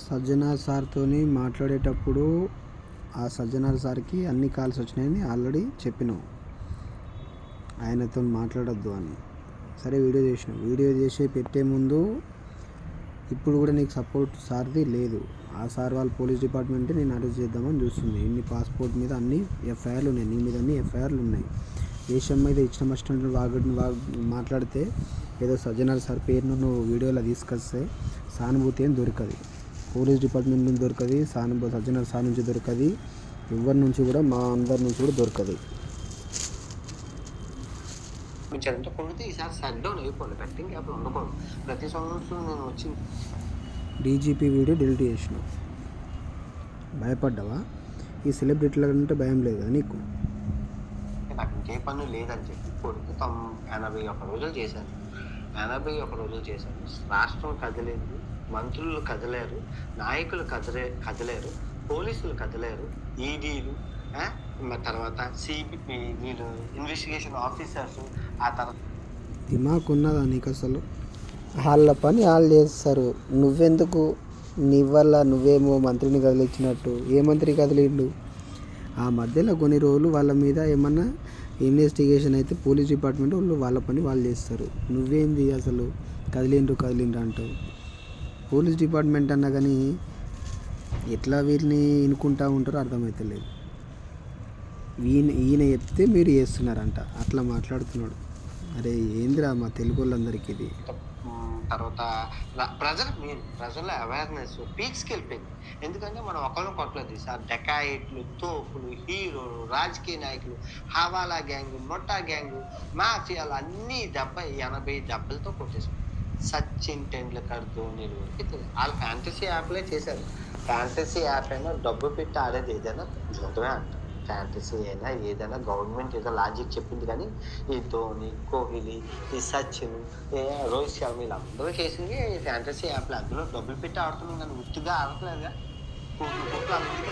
సజ్జనా సార్తో మాట్లాడేటప్పుడు ఆ సజ్జనా సార్కి అన్ని కాల్స్ వచ్చినాయని ఆల్రెడీ చెప్పినావు. ఆయనతో మాట్లాడొద్దు అని. సరే వీడియో చేసినావు. వీడియో చేసి పెట్టే ముందు ఇప్పుడు కూడా నీకు సపోర్ట్ సార్ది లేదు. ఆ సార్ వాళ్ళ పోలీస్ డిపార్ట్మెంటే నేను అరెస్ట్ చేద్దామని చూస్తుంది. ఇన్ని పాస్పోర్ట్ మీద అన్ని ఎఫ్ఐఆర్లు ఉన్నాయి, నీ మీద అన్ని ఎఫ్ఐఆర్లు ఉన్నాయి. దేశం మీద ఇచ్చిన మస్టంట్లు మాట్లాడితే ఏదో సజ్జనార్ సార్ పేరును నువ్వు వీడియోలో తీసుకొస్తే సానుభూతి ఏం దొరకదు. పోలీస్ డిపార్ట్మెంట్ నుంచి దొరకదు, సజ్జనార్ సార్ నుంచి దొరకదు, ఎవరి నుంచి కూడా మా అందరి నుంచి కూడా దొరకదు. ఉంచారంటే కొడితే ఈసారి షట్ డౌన్ అయిపోయింది, బెట్టింగ్ యాప్లు ఉండకూడదు. ప్రతి సంవత్సరం నేను వచ్చి డీజీపీ వీడియో డిలీట్ చేసినావు, భయపడ్డావా? ఈ సెలబ్రిటీల కంటే భయం లేదు కదా నీకు? నాకు ఇంకే పన్ను లేదని చెప్పి కొడుకు 81 రోజులు చేశాను. 81 రోజులు చేశాను. రాష్ట్రం కదలేదు, మంత్రులు కదలేరు, నాయకులు కదలేరు, పోలీసులు కదలేరు, ఈడీలు, తర్వాత సిబిఐ వీళ్ళు ఇన్వెస్టిగేషన్ ఆఫీసర్స్, ఆ తర్వాత దిమాగ్ ఉన్నదా నీకు అసలు? వాళ్ళ పని వాళ్ళు చేస్తారు, నువ్వెందుకు? నీ వల్ల నువ్వేమో మంత్రిని కదిలించినట్టు. ఏ మంత్రి కదిలిండు? ఆ మధ్యలో కొన్ని రోజులు వాళ్ళ మీద ఏమన్నా ఇన్వెస్టిగేషన్ అయితే పోలీస్ డిపార్ట్మెంట్ వాళ్ళు వాళ్ళ పని వాళ్ళు చేస్తారు. నువ్వేంది అసలు కదిలిండ్రు అంటావు? పోలీస్ డిపార్ట్మెంట్ అన్నా కానీ ఎట్లా వీళ్ళని ఇనుకుంటూ ఉంటారో అర్థమవుతలేదు. ఈయన చెప్తే మీరు చేస్తున్నారంట, అట్లా మాట్లాడుతున్నాడు. అరే ఏందిరా మా తెలుగు వాళ్ళందరికీ ఇది. తర్వాత ప్రజల అవేర్నెస్ పీక్స్కి వెళ్ళిపోయింది. ఎందుకంటే మనం ఒకరిని కొట్టలేదు సార్. డెకాయిట్లు, తోపులు, హీరోలు, రాజకీయ నాయకులు, హవాలా గ్యాంగు, మొట్టా గ్యాంగు, మాఫియాలు అన్నీ 80 దెబ్బలతో కొట్టేసాం. సచిన్ టెండూల్కర్, ధోనీలు వరకు వాళ్ళు ఫ్యాంటసీ యాప్లే చేశారు. ఫ్యాంటసీ యాప్ అయినా డబ్బు పెట్టి ఆడేది ఏదైనా జోదమే అంటారు. ఫ్యాంటసీ అయినా ఏదైనా గవర్నమెంట్ ఏదో లాజిక్ చెప్పింది, కానీ ఈ ధోని, కోహ్లీ, ఈ సచిన్, రోహిత్ శర్మ వీళ్ళందరూ చేసింది ఫ్యాంటసీ యాప్లు. అందులో డబ్బులు పెట్టి ఆడుతున్నాం కానీ ఉత్తిగా ఆడట్లేదుగా. కోట్లు అందరికీ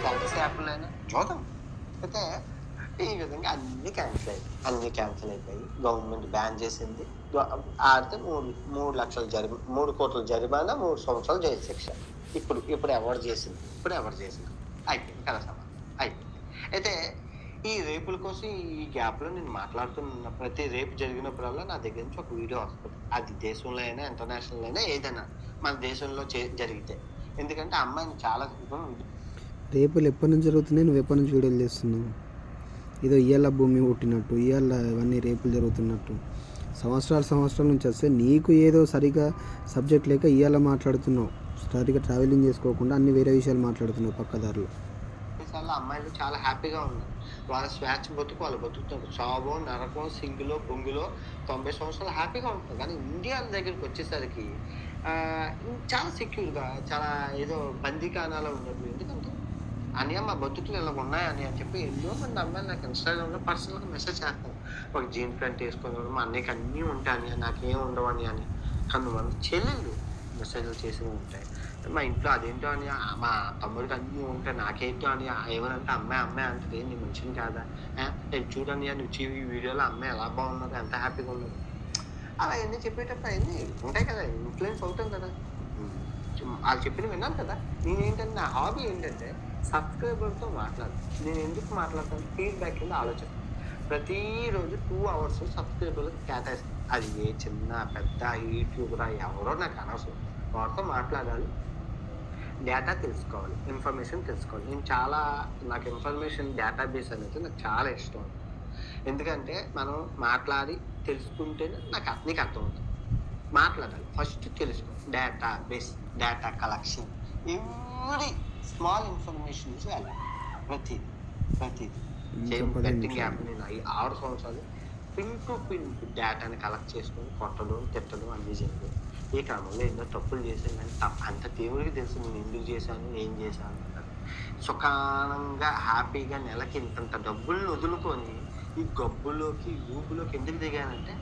ఫ్యాంటసీ యాప్లు అయినా చూద్దాం. అయితే ఈ విధంగా అన్నీ క్యాన్సిల్ అయిపోయి గవర్నమెంట్ బ్యాన్ చేసింది. ఆడితే 3 లక్షల 3 కోట్ల జరిమానా, 3 సంవత్సరాలు జైలు శిక్ష. ఇప్పుడు ఎవరు చేసింది అయిపోయింది కదా సభ అయిపోయింది. అయితే ఈ రేపుల కోసం ఈ గ్యాప్లో నేను మాట్లాడుతున్న ప్రతి రేపు జరిగినప్పుడల్లా నా దగ్గర నుంచి ఒక వీడియో వస్తుంది. అది దేశంలో అయినా ఇంటర్నేషనల్ అయినా ఏదైనా మన దేశంలో జరిగితే. ఎందుకంటే అమ్మాయిని చాలా రేపులు ఎప్పటి నుంచి జరుగుతున్నాయి, నువ్వు ఎప్పటి నుంచి వీడియోలు చేస్తున్నావు? ఏదో ఇవాళ భూమి పుట్టినట్టు, ఇవాళ ఇవన్నీ రేపులు జరుగుతున్నట్టు సంవత్సరాల నుంచి వస్తే నీకు ఏదో సరిగా సబ్జెక్ట్ లేక ఇవాళ మాట్లాడుతున్నావు. సరిగా ట్రావెలింగ్ చేసుకోకుండా అన్ని వేరే విషయాలు మాట్లాడుతున్నావు పక్కదారులు. అమ్మాయిలు చాలా హ్యాపీగా ఉన్నారు. వాళ్ళ స్వేచ్ఛ బతుకు వాళ్ళు బతుకుతున్నారు. చావో, నరకం, సింగులో, బొంగులో 90 సంవత్సరాలు హ్యాపీగా ఉంటారు. కానీ ఇండియా దగ్గరికి వచ్చేసరికి చాలా సెక్యూర్గా, చాలా ఏదో బందీకానాలో ఉన్నట్లు. ఎందుకంటే అని మా బతుకులు ఇలా ఉన్నాయని అని చెప్పి ఎన్నో మంది అమ్మాయిలు నాకు ఇన్స్టాగ్రామ్లో పర్సనల్గా మెసేజ్ చేస్తారు. ఒక జీన్స్ ప్యాంట్ వేసుకుని మా అన్నయ్యకి అన్నీ ఉంటాయని, నాకేం ఉండవని అని కొంతమంది చెల్లెళ్ళు మెసేజ్లు చేసినవి ఉంటాయి. మా ఇంట్లో అదేంటో అని, మా తమ్ముడికి అన్నీ ఉంటాయి నాకేంటో అని ఏమనంటే అమ్మాయి అంటే నీ మనిషిని కాదా, నేను చూడని నువ్వు వీడియోలో అమ్మాయి ఎలా బాగున్నది, ఎంత హ్యాపీగా ఉన్నది, అలా ఎన్ని చెప్పేటప్పుడు అవన్నీ ఉంటాయి కదా, ఇన్ఫ్లుయెన్స్ అవుతాం కదా. వాళ్ళు చెప్పిన విన్నాను కదా. నేనేంటంటే నా హాబీ ఏంటంటే సబ్స్క్రైబర్తో మాట్లాడు. నేను ఎందుకు మాట్లాడతాను? ఫీడ్బ్యాక్ కింద ఆలోచన. ప్రతిరోజు 2 hours సబ్స్క్రైబర్లకు కేటాయిస్తాను. అది ఏ చిన్న పెద్ద యూట్యూబరా ఎవరో నాకు అనవసరం. వారితో మాట్లాడాలి, డేటా తెలుసుకోవాలి, ఇన్ఫర్మేషన్ తెలుసుకోవాలి. నాకు ఇన్ఫర్మేషన్ డేటాబేస్ అనేది నాకు చాలా ఇష్టం. ఎందుకంటే మనం మాట్లాడి తెలుసుకుంటేనే నీకు అర్థమవుతుంది. మాట్లాడాలి, ఫస్ట్ తెలుసుకో. Database, data collection, every small information ప్రతిదీ బెట్టింగ్ యాప్ నేను 6 సంవత్సరాలు పిన్ టు పిన్ డేటాని కలెక్ట్ చేసుకొని కొట్టడం, తిట్టడం అన్నీ జరిగాయి. ఈ క్రమంలో ఎన్నో తప్పులు చేశాను, కానీ అంత దేవుడికి తెలుసు నేను ఎందుకు చేశాను, ఏం చేశాను అంటారు. సుఖానంగా హ్యాపీగా నెలకి ఇంతంత డబ్బులను వదులుకొని ఈ గబ్బులోకి ఊపులోకి ఎందుకు దిగానంటే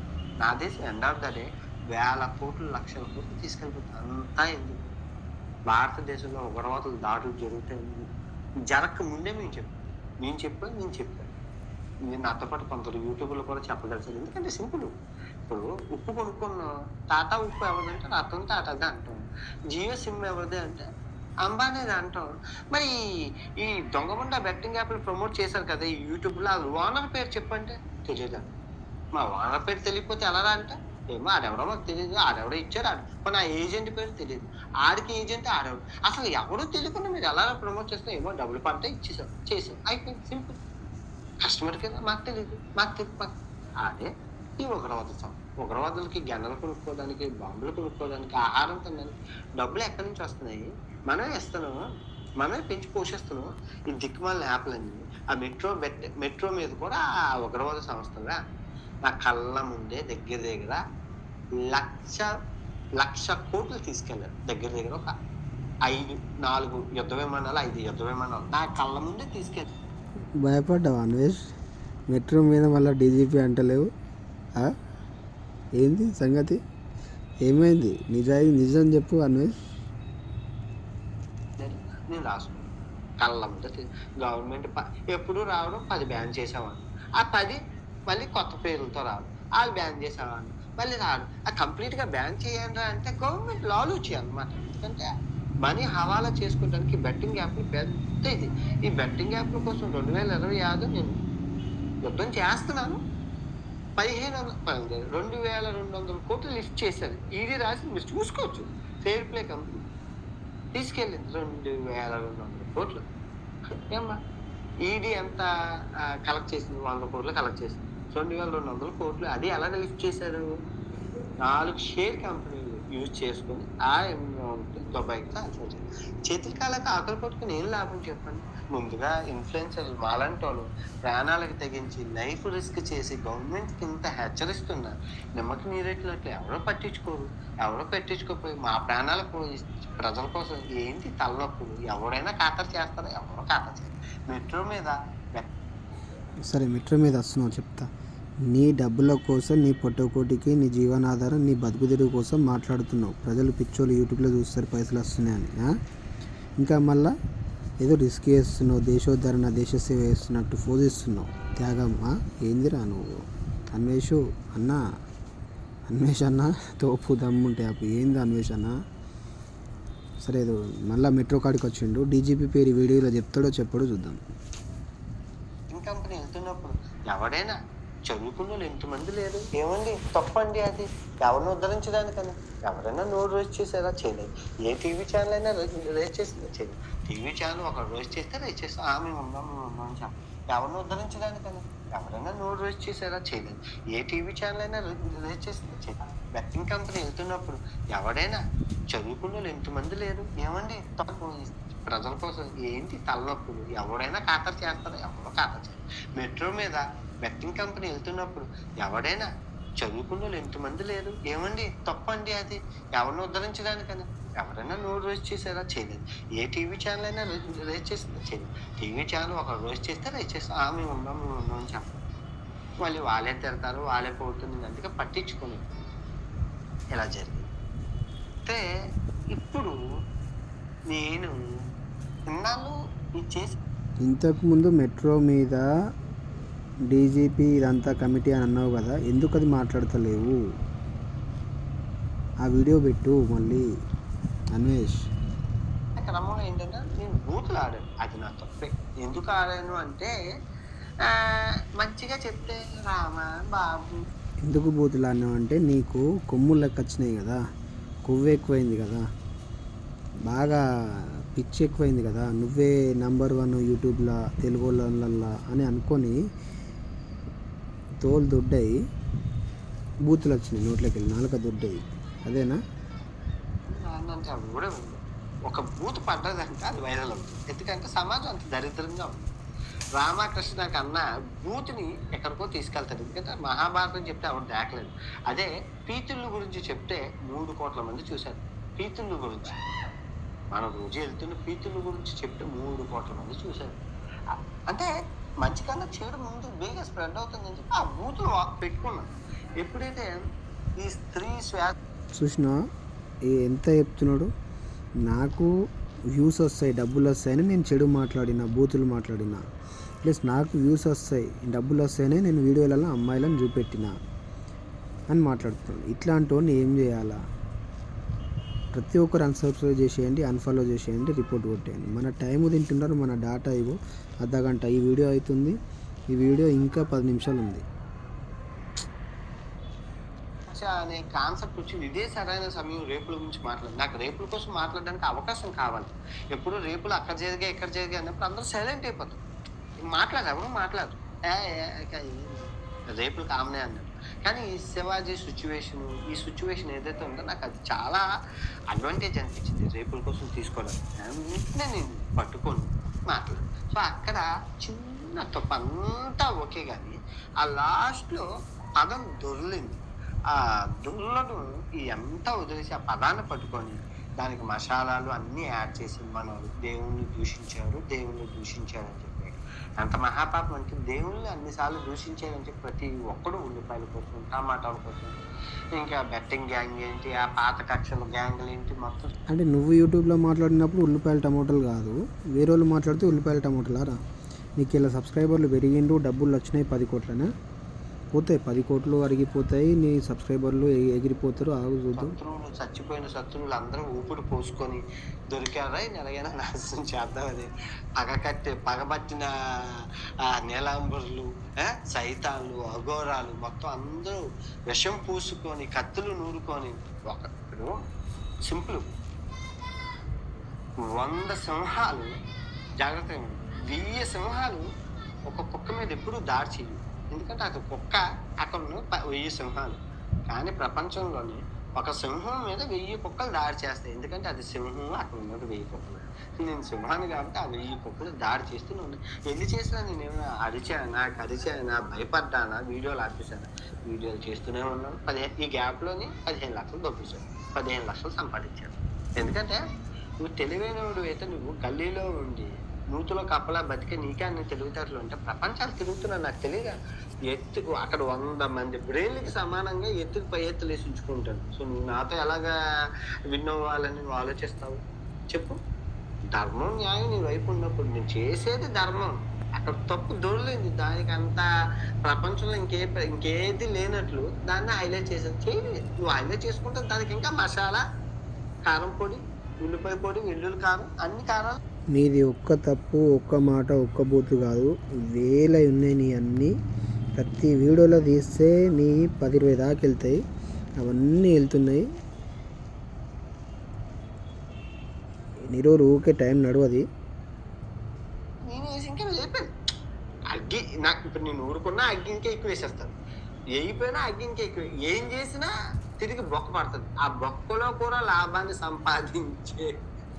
నా దేశం ఎండ్ ఆఫ్ ద డే 1000 కోట్లు 1,00,000 కోట్లు తీసుకెళ్ళిపోతుంది. అంతా ఎందుకు? భారతదేశంలో ఉగ్రవాదులు దాడులు జరుగుతాయి. జరగక ముందే నేను చెప్పాను. నేను నాతో పాటు కొందరు యూట్యూబ్లో కూడా చెప్పదలిసింది. ఎందుకంటే సింపుల్. ఇప్పుడు ఉప్పు కొనుక్కున్న టాటా ఉప్పు ఎవరిదంటే రతన్ టాటాదే అంటాం. జియో సిమ్ ఎవరిదే అంటే అంబానీది అంటాం. మరి ఈ దొంగగుండా బెట్టింగ్ యాప్లు ప్రమోట్ చేశారు కదా ఈ యూట్యూబ్లో, ఆ ఓనర్ పేరు చెప్పంటే తెలియదు. మా ఓనర్ పేరు తెలియకపోతే ఎలా అంటే ఏమో ఆడెవడో మాకు తెలియదు, ఆడెవడో ఇచ్చారు, నా ఏజెంట్ పేరు తెలియదు, ఆడికి ఏజెంట్ ఆడెవడు, అసలు ఎవడో తెలియకుండా మీరు ఎలా ప్రమోట్ చేస్తే ఏమో డబ్బులు పడితే ఇచ్చేసాం, చేసాం, అయిపోయింది, సింపుల్. కస్టమర్కి మాకు తెలియదు, అదే ఈ ఉగ్రవాదులకి గన్నలు కొనుక్కోవడానికి, బాంబులు కొనుక్కోవడానికి, ఆహారం తినడానికి డబ్బులు ఎక్కడి నుంచి వస్తున్నాయి? మనమే ఇస్తున్నాము, మనమే పెంచి పోషిస్తున్నాము. ఈ దిక్కుమాల యాప్లన్నీ ఆ మెట్రో మీద కూడా ఆ ఉగ్రవాద సంస్థగా నా కళ్ళ ముందే దగ్గర 1,00,00,000 కోట్లు తీసుకెళ్ళారు. దగ్గర ఒక 4 యుద్ధ విమానాలు, 5 యుద్ధ విమానాలు నా కళ్ళ ముందే తీసుకెళ్ళారు. భయపడ్డావా అన్వేష్? మెట్రో మీద మళ్ళీ డీజీపీ అంటలేవు? ఏంది సంగతి? ఏమైంది? నిజం చెప్పు అన్వేష్. నేను రాసుకున్నాను కళ్ళ ముందే. గవర్నమెంట్ ఎప్పుడు రావడం 10 బ్యాన్ చేసేవాడు, ఆ 10 మళ్ళీ కొత్త పేర్లతో రావడం, వాళ్ళు బ్యాన్ చేసేవాడు, మళ్ళీ రాడు. ఆ కంప్లీట్గా బ్యాన్ చేయండి అంటే గవర్నమెంట్ లాలు చేయాలన్నమాట. ఎందుకంటే మనీ హవాలా చేసుకోవడానికి బెట్టింగ్ యాప్లు పెద్ద ఇది. ఈ బెట్టింగ్ యాప్ల కోసం 2026 నేను యుద్ధం చేస్తున్నాను. 2,200 కోట్లు లిఫ్ట్ చేశారు. ఈడీ రాసి మీరు చూసుకోవచ్చు. ఫెయిర్ ప్లే కంపెనీ తీసుకెళ్ళింది 2,200 కోట్లు. ఏమ్మా ఈడీ ఎంత కలెక్ట్ చేసింది? 100 కోట్లు కలెక్ట్ చేసింది. 2,200 కోట్లు అది ఎలాగ లిఫ్ట్ చేశారు? 4 షేర్ కంపెనీలు యూజ్ చేసుకొని ఆ అమౌంట్ దుబాయ్కి ట్రాన్స్ఫర్ చేయాలి. చేతుల కాళ్ళకి ఆకలి పట్టుకుని ఏం లాభం చెప్పండి? ముందుగా ఇన్ఫ్లుయెన్సర్లు మాలాంటి వాళ్ళు ప్రాణాలకు తెగించి లైఫ్ రిస్క్ చేసి గవర్నమెంట్కి ఇంత హెచ్చరిస్తున్నారు. నిమ్మకి నీరెట్లట్లు ఎవరో పట్టించుకోరు, ఎవరో పెట్టించుకోపోయి మా ప్రాణాలు పోయి ప్రజల కోసం ఏంటి తలనొప్పులు? ఎవరైనా ఖాతరు చేస్తారా? ఎవరో ఖాతరు చేస్తారు. మెట్రో మీద వస్తున్నావు చెప్తా. నీ డబ్బుల కోసం, నీ పొట్టకోటికి, నీ జీవనాధారం, నీ బతుకుదెరువు కోసం మాట్లాడుతున్నావు. ప్రజలు పిచ్చోళ్ళు యూట్యూబ్లో చూస్తారు పైసలు వస్తున్నాయని. ఇంకా మళ్ళా ఏదో రిస్క్ చేస్తున్నావు, దేశోద్ధరణ, దేశసేవ చేస్తున్నట్టు పోజిస్తున్నావు. త్యాగమ్మా ఏందిరా నువ్వు? అన్వేష్ అన్న తోపు దమ్ముంటే అప్పుడు ఏంది అన్వేష్ అన్న? సరే ఏదో మళ్ళీ మెట్రో కాడికి వచ్చిండు. డీజీపీ పేరు వీడియోలో చెప్తాడో చెప్పడో చూద్దాం. కంపెనీ వెళ్తున్నప్పుడు ఎవడైనా చదువుకున్న వాళ్ళు ఎంతమంది లేరు? ఏమండి తప్పండి అది, ఎవరిని ఉద్ధరించడానికని ఎవరైనా నోరు రేస్ చేసేలా చేయలేదు. ఏ టీవీ ఛానల్ అయినా రేస్ చేసిందా? చేయలేదు. టీవీ ఛానల్ ఒక రోజు చేస్తే రేస్ చేస్తాం, మేము ఉన్నాం అని చెప్పి ఎవరిని ఉద్ధరించడానికని ఎవరైనా నోరు రేస్ చేసేలా చేయలేదు. ఏ టీవీ ఛానల్ అయినా రేస్ చేసిందా? చేయలేదు. బెట్టింగ్ కంపెనీ వెళ్తున్నప్పుడు ఎవడైనా చదువుకున్న వాళ్ళు ఎంతమంది లేరు? ఏమండి తప్పు ప్రజల కోసం ఏంటి తలనొప్పులు? ఎవడైనా ఖాతరు చేస్తారా? ఎవరో ఖాతరు చేస్తారు. మెట్రో మీద బెట్టింగ్ కంపెనీ వెళ్తున్నప్పుడు ఎవడైనా చదువుకున్న వాళ్ళు ఎంతమంది లేరు? ఏమండి తప్పండి అది, ఎవరిని ఉద్ధరించడానికని ఎవరైనా నోరు రేస్ చేసేలా చేయలేదు. ఏ టీవీ ఛానల్ అయినా రేస్ చేసిందా? చేయలేదు. టీవీ ఛానల్ ఒక రోజు చేస్తే రేస్ చేస్తాం, మేము ఉన్నాం అని చెప్పాలి. మళ్ళీ వాళ్ళే తిడతారు, వాళ్ళే పోతుంది, అందుకే పట్టించుకుని ఇలా జరిగింది. అయితే ఇప్పుడు నేను ఇన్నాళ్ళు ఇది చేసి ఇంతకుముందు మెట్రో మీద డీజీపీ ఇదంతా కమిటీ అని అన్నావు కదా, ఎందుకు అది మాట్లాడతలేవు? ఆ వీడియో పెట్టు మళ్ళీ అన్వేష్. క్రమంలో ఏంటంటే నేను బూతులు ఆడాను, అది నా తప్పే. ఎందుకు ఆడాను అంటే మంచిగా చెప్తే రామా బాబు. ఎందుకు బూతులు ఆడినావు అంటే నీకు కొమ్ములు లెక్క వచ్చినాయి కదా, కొవ్వు ఎక్కువైంది కదా, బాగా పిచ్చి ఎక్కువైంది కదా, నువ్వే నంబర్ 1 యూట్యూబ్లో తెలుగు వాళ్ళల్లో అని అనుకొని తోలు దొడ్డాయి, బూతులు వచ్చినాయి నోట్లోకి వెళ్ళి, నాలుక దొడ్డాయి. అదేనా? కూడా ఒక బూత్ పడ్డదంటే అది వైరల్ అవుతుంది. ఎందుకంటే సమాజం అంత దరిద్రంగా ఉంది. రామకృష్ణ కన్నా బూత్ని ఎక్కడికో తీసుకెళ్తాడు. ఎందుకంటే మహాభారతం చెప్తే ఎవరు దాకలేదు. అదే పీతుళ్ళు గురించి చెప్తే 3 కోట్ల మంది చూశారు. పీతుళ్ళు గురించి మనం రోజు వెళ్తున్న పీతుల గురించి చెప్తే 3 కోట్ల మంది చూశారు. అంటే మంచి కన్నా చెడు ముందు బేగా స్ప్రెడ్ అవుతుందని చెప్పి ఆ బూతులు పెట్టుకున్నాను. ఎప్పుడైతే ఈ స్త్రీ చూసినా ఎంత చెప్తున్నాడు, నాకు వ్యూస్ వస్తాయి, డబ్బులు వస్తాయని నేను చెడు మాట్లాడినా, బూతులు మాట్లాడినా, ప్లస్ నాకు వ్యూస్ వస్తాయి, డబ్బులు వస్తాయని నేను వీడియోలలో అమ్మాయిలను చూపెట్టినా అని మాట్లాడుతున్నాను. ఇట్లాంటి వాడిని ఏం చేయాలా? ప్రతి ఒక్కరు అన్సబ్స్క్రైబ్ చేసేయండి, అన్ఫాలో చేసేయండి, రిపోర్ట్ కొట్టేయండి. మన టైం తింటున్నారు, మన డాటా ఇవ్వు. అర్ధగంట ఈ వీడియో అవుతుంది, ఈ వీడియో ఇంకా 10 నిమిషాలు ఉంది. అనే కాన్సెప్ట్ వచ్చింది. ఇదే సరైన సమయం రేపుల గురించి మాట్లాడు. నాకు రేపుల కోసం మాట్లాడడానికి అవకాశం కావాలి. ఎప్పుడు రేపులు అక్కడ జరిగాయి ఇక్కడ జరిగాయి అన్నప్పుడు అందరూ సైలెంట్ అయిపోతారు. ఎవరు మాట్లాడరు. రేపులు కామనే అన్నారు. కానీ ఈ శివాజీ సిచ్యువేషన్, ఈ సిచ్యువేషన్ ఏదైతే ఉందో నాకు అది చాలా అడ్వాంటేజ్ అనిపించింది. రేపుల కోసం తీసుకోవడం వెంటనే నేను పట్టుకొని మాట్లాడు. సో అక్కడ చిన్న తప్పు అంతా ఓకే, కానీ ఆ లాస్ట్లో పదం దొర్లింది. ఆ దొరలడం ఈ అంతా వదిలేసి ఆ పదాన్ని పట్టుకొని దానికి మసాలాలు అన్నీ యాడ్ చేసి మనం దేవుణ్ణి దూషించారు అని చెప్పి అంత మహాపాపం అంటే దేవుళ్ళని అన్నిసార్లు దూషించారని చెప్పి ప్రతి ఒక్కడు ఉల్లిపాయల కోసం, టమాటాల కోసం, ఇంకా బెట్టింగ్ గ్యాంగ్ ఏంటి, ఆ పాత కక్షల గ్యాంగ్లు ఏంటి మొత్తం. అంటే నువ్వు యూట్యూబ్లో మాట్లాడినప్పుడు ఉల్లిపాయల టమాటాలు కాదు, వేరే వాళ్ళు మాట్లాడితే ఉల్లిపాయల టమాటాలారా? నీకు ఇలా సబ్స్క్రైబర్లు పెరిగిండు, డబ్బులు వచ్చినాయి 10 కోట్లనా? పోతాయి 10 కోట్లు అరిగిపోతాయి, నీ సబ్స్క్రైబర్లు ఎగిరిపోతారు. ఆగు చూద్దాం. శత్రువులు, చచ్చిపోయిన శత్రువులు అందరూ ఊపిరి పోసుకొని దొరికారా ఎలాగైనా నాశనం చేద్దామని పగబట్టిన నీలాంబరులు, సైతాలు, అఘోరాలు మొత్తం అందరూ విషం పూసుకొని కత్తులు నూరుకొని ఇప్పుడు సింపుల్ 100 సింహాలు జాగ్రత్తగా 1000 సింహాలు ఒక కుక్క మీద ఎప్పుడూ దాడి చేయవు. ఎందుకంటే అది కుక్క, అక్కడ 1000 సింహాలు. కానీ ప్రపంచంలోనే ఒక సింహం మీద 1000 కుక్కలు దాడి చేస్తాయి. ఎందుకంటే అది సింహం, అక్కడ ఉన్నది 1000 కుక్కలు. నేను సింహాన్ని కాబట్టి ఆ 1000 కుక్కలు దాడి చేస్తూనే ఉన్నాయి. ఎన్ని చేసినా నేనేమైనా అరిచానా, భయపడ్డానా, వీడియోలు ఆపేశాను. వీడియోలు చేస్తూనే ఉన్నాను. ఈ గ్యాప్లోని 15 లక్షలు దొబ్బేశాను, 15 లక్షలు సంపాదించాను. ఎందుకంటే నువ్వు తెలివైనవాడు అయితే నువ్వు గల్లీలో ఉండి నూతులో కప్పలా బతికే నీకే అన్ని తెలివితేటలు అంటే ప్రపంచాలు తిరుగుతున్నా నాకు తెలియదు. ఎత్తుకు అక్కడ 100 మంది బ్రెయిన్లకి సమానంగా ఎత్తుకు పై ఎత్తులు వేసి ఉంచుకుంటాను. సో నువ్వు నాతో ఎలాగా విన్ అవ్వాలని నువ్వు ఆలోచిస్తావు చెప్పు? ధర్మం న్యాయం నీ వైపు ఉన్నప్పుడు నేను చేసేది ధర్మం, అక్కడ తప్పు దొరలేదు. దానికి అంత ప్రపంచంలో ఇంకేది లేనట్లు దాన్ని హైలైట్ చేసేది చేయాలి. నువ్వు హైలైట్ చేసుకుంటే దానికి ఇంకా మసాలా, కారం పొడి, ఉల్లిపాయ పొడి, వెల్లుల్లి కారం, అన్ని కారాలు. నీది ఒక్క తప్పు, ఒక్క మాట, ఒక్క బూతు కాదు, వేల ఉన్నాయి నీ అన్నీ. ప్రతి వీడియోలో తీస్తే నీ 10-20 దాకా వెళ్తాయి, అవన్నీ వెళ్తున్నాయి. రోజు ఊకే టైం నడవది. నేను వేసి ఇంకా చెప్పాను అగ్గి నాకు ఇప్పుడు నేను ఊరుకున్నా అగ్గి ఇంకా ఎక్కువ వేసేస్తాను, వేయిపోయినా అగ్గి ఇంకా ఎక్కువ. ఏం చేసినా తిరిగి బొక్క పడుతుంది. ఆ బొక్కలో కూడా లాభాన్ని సంపాదించే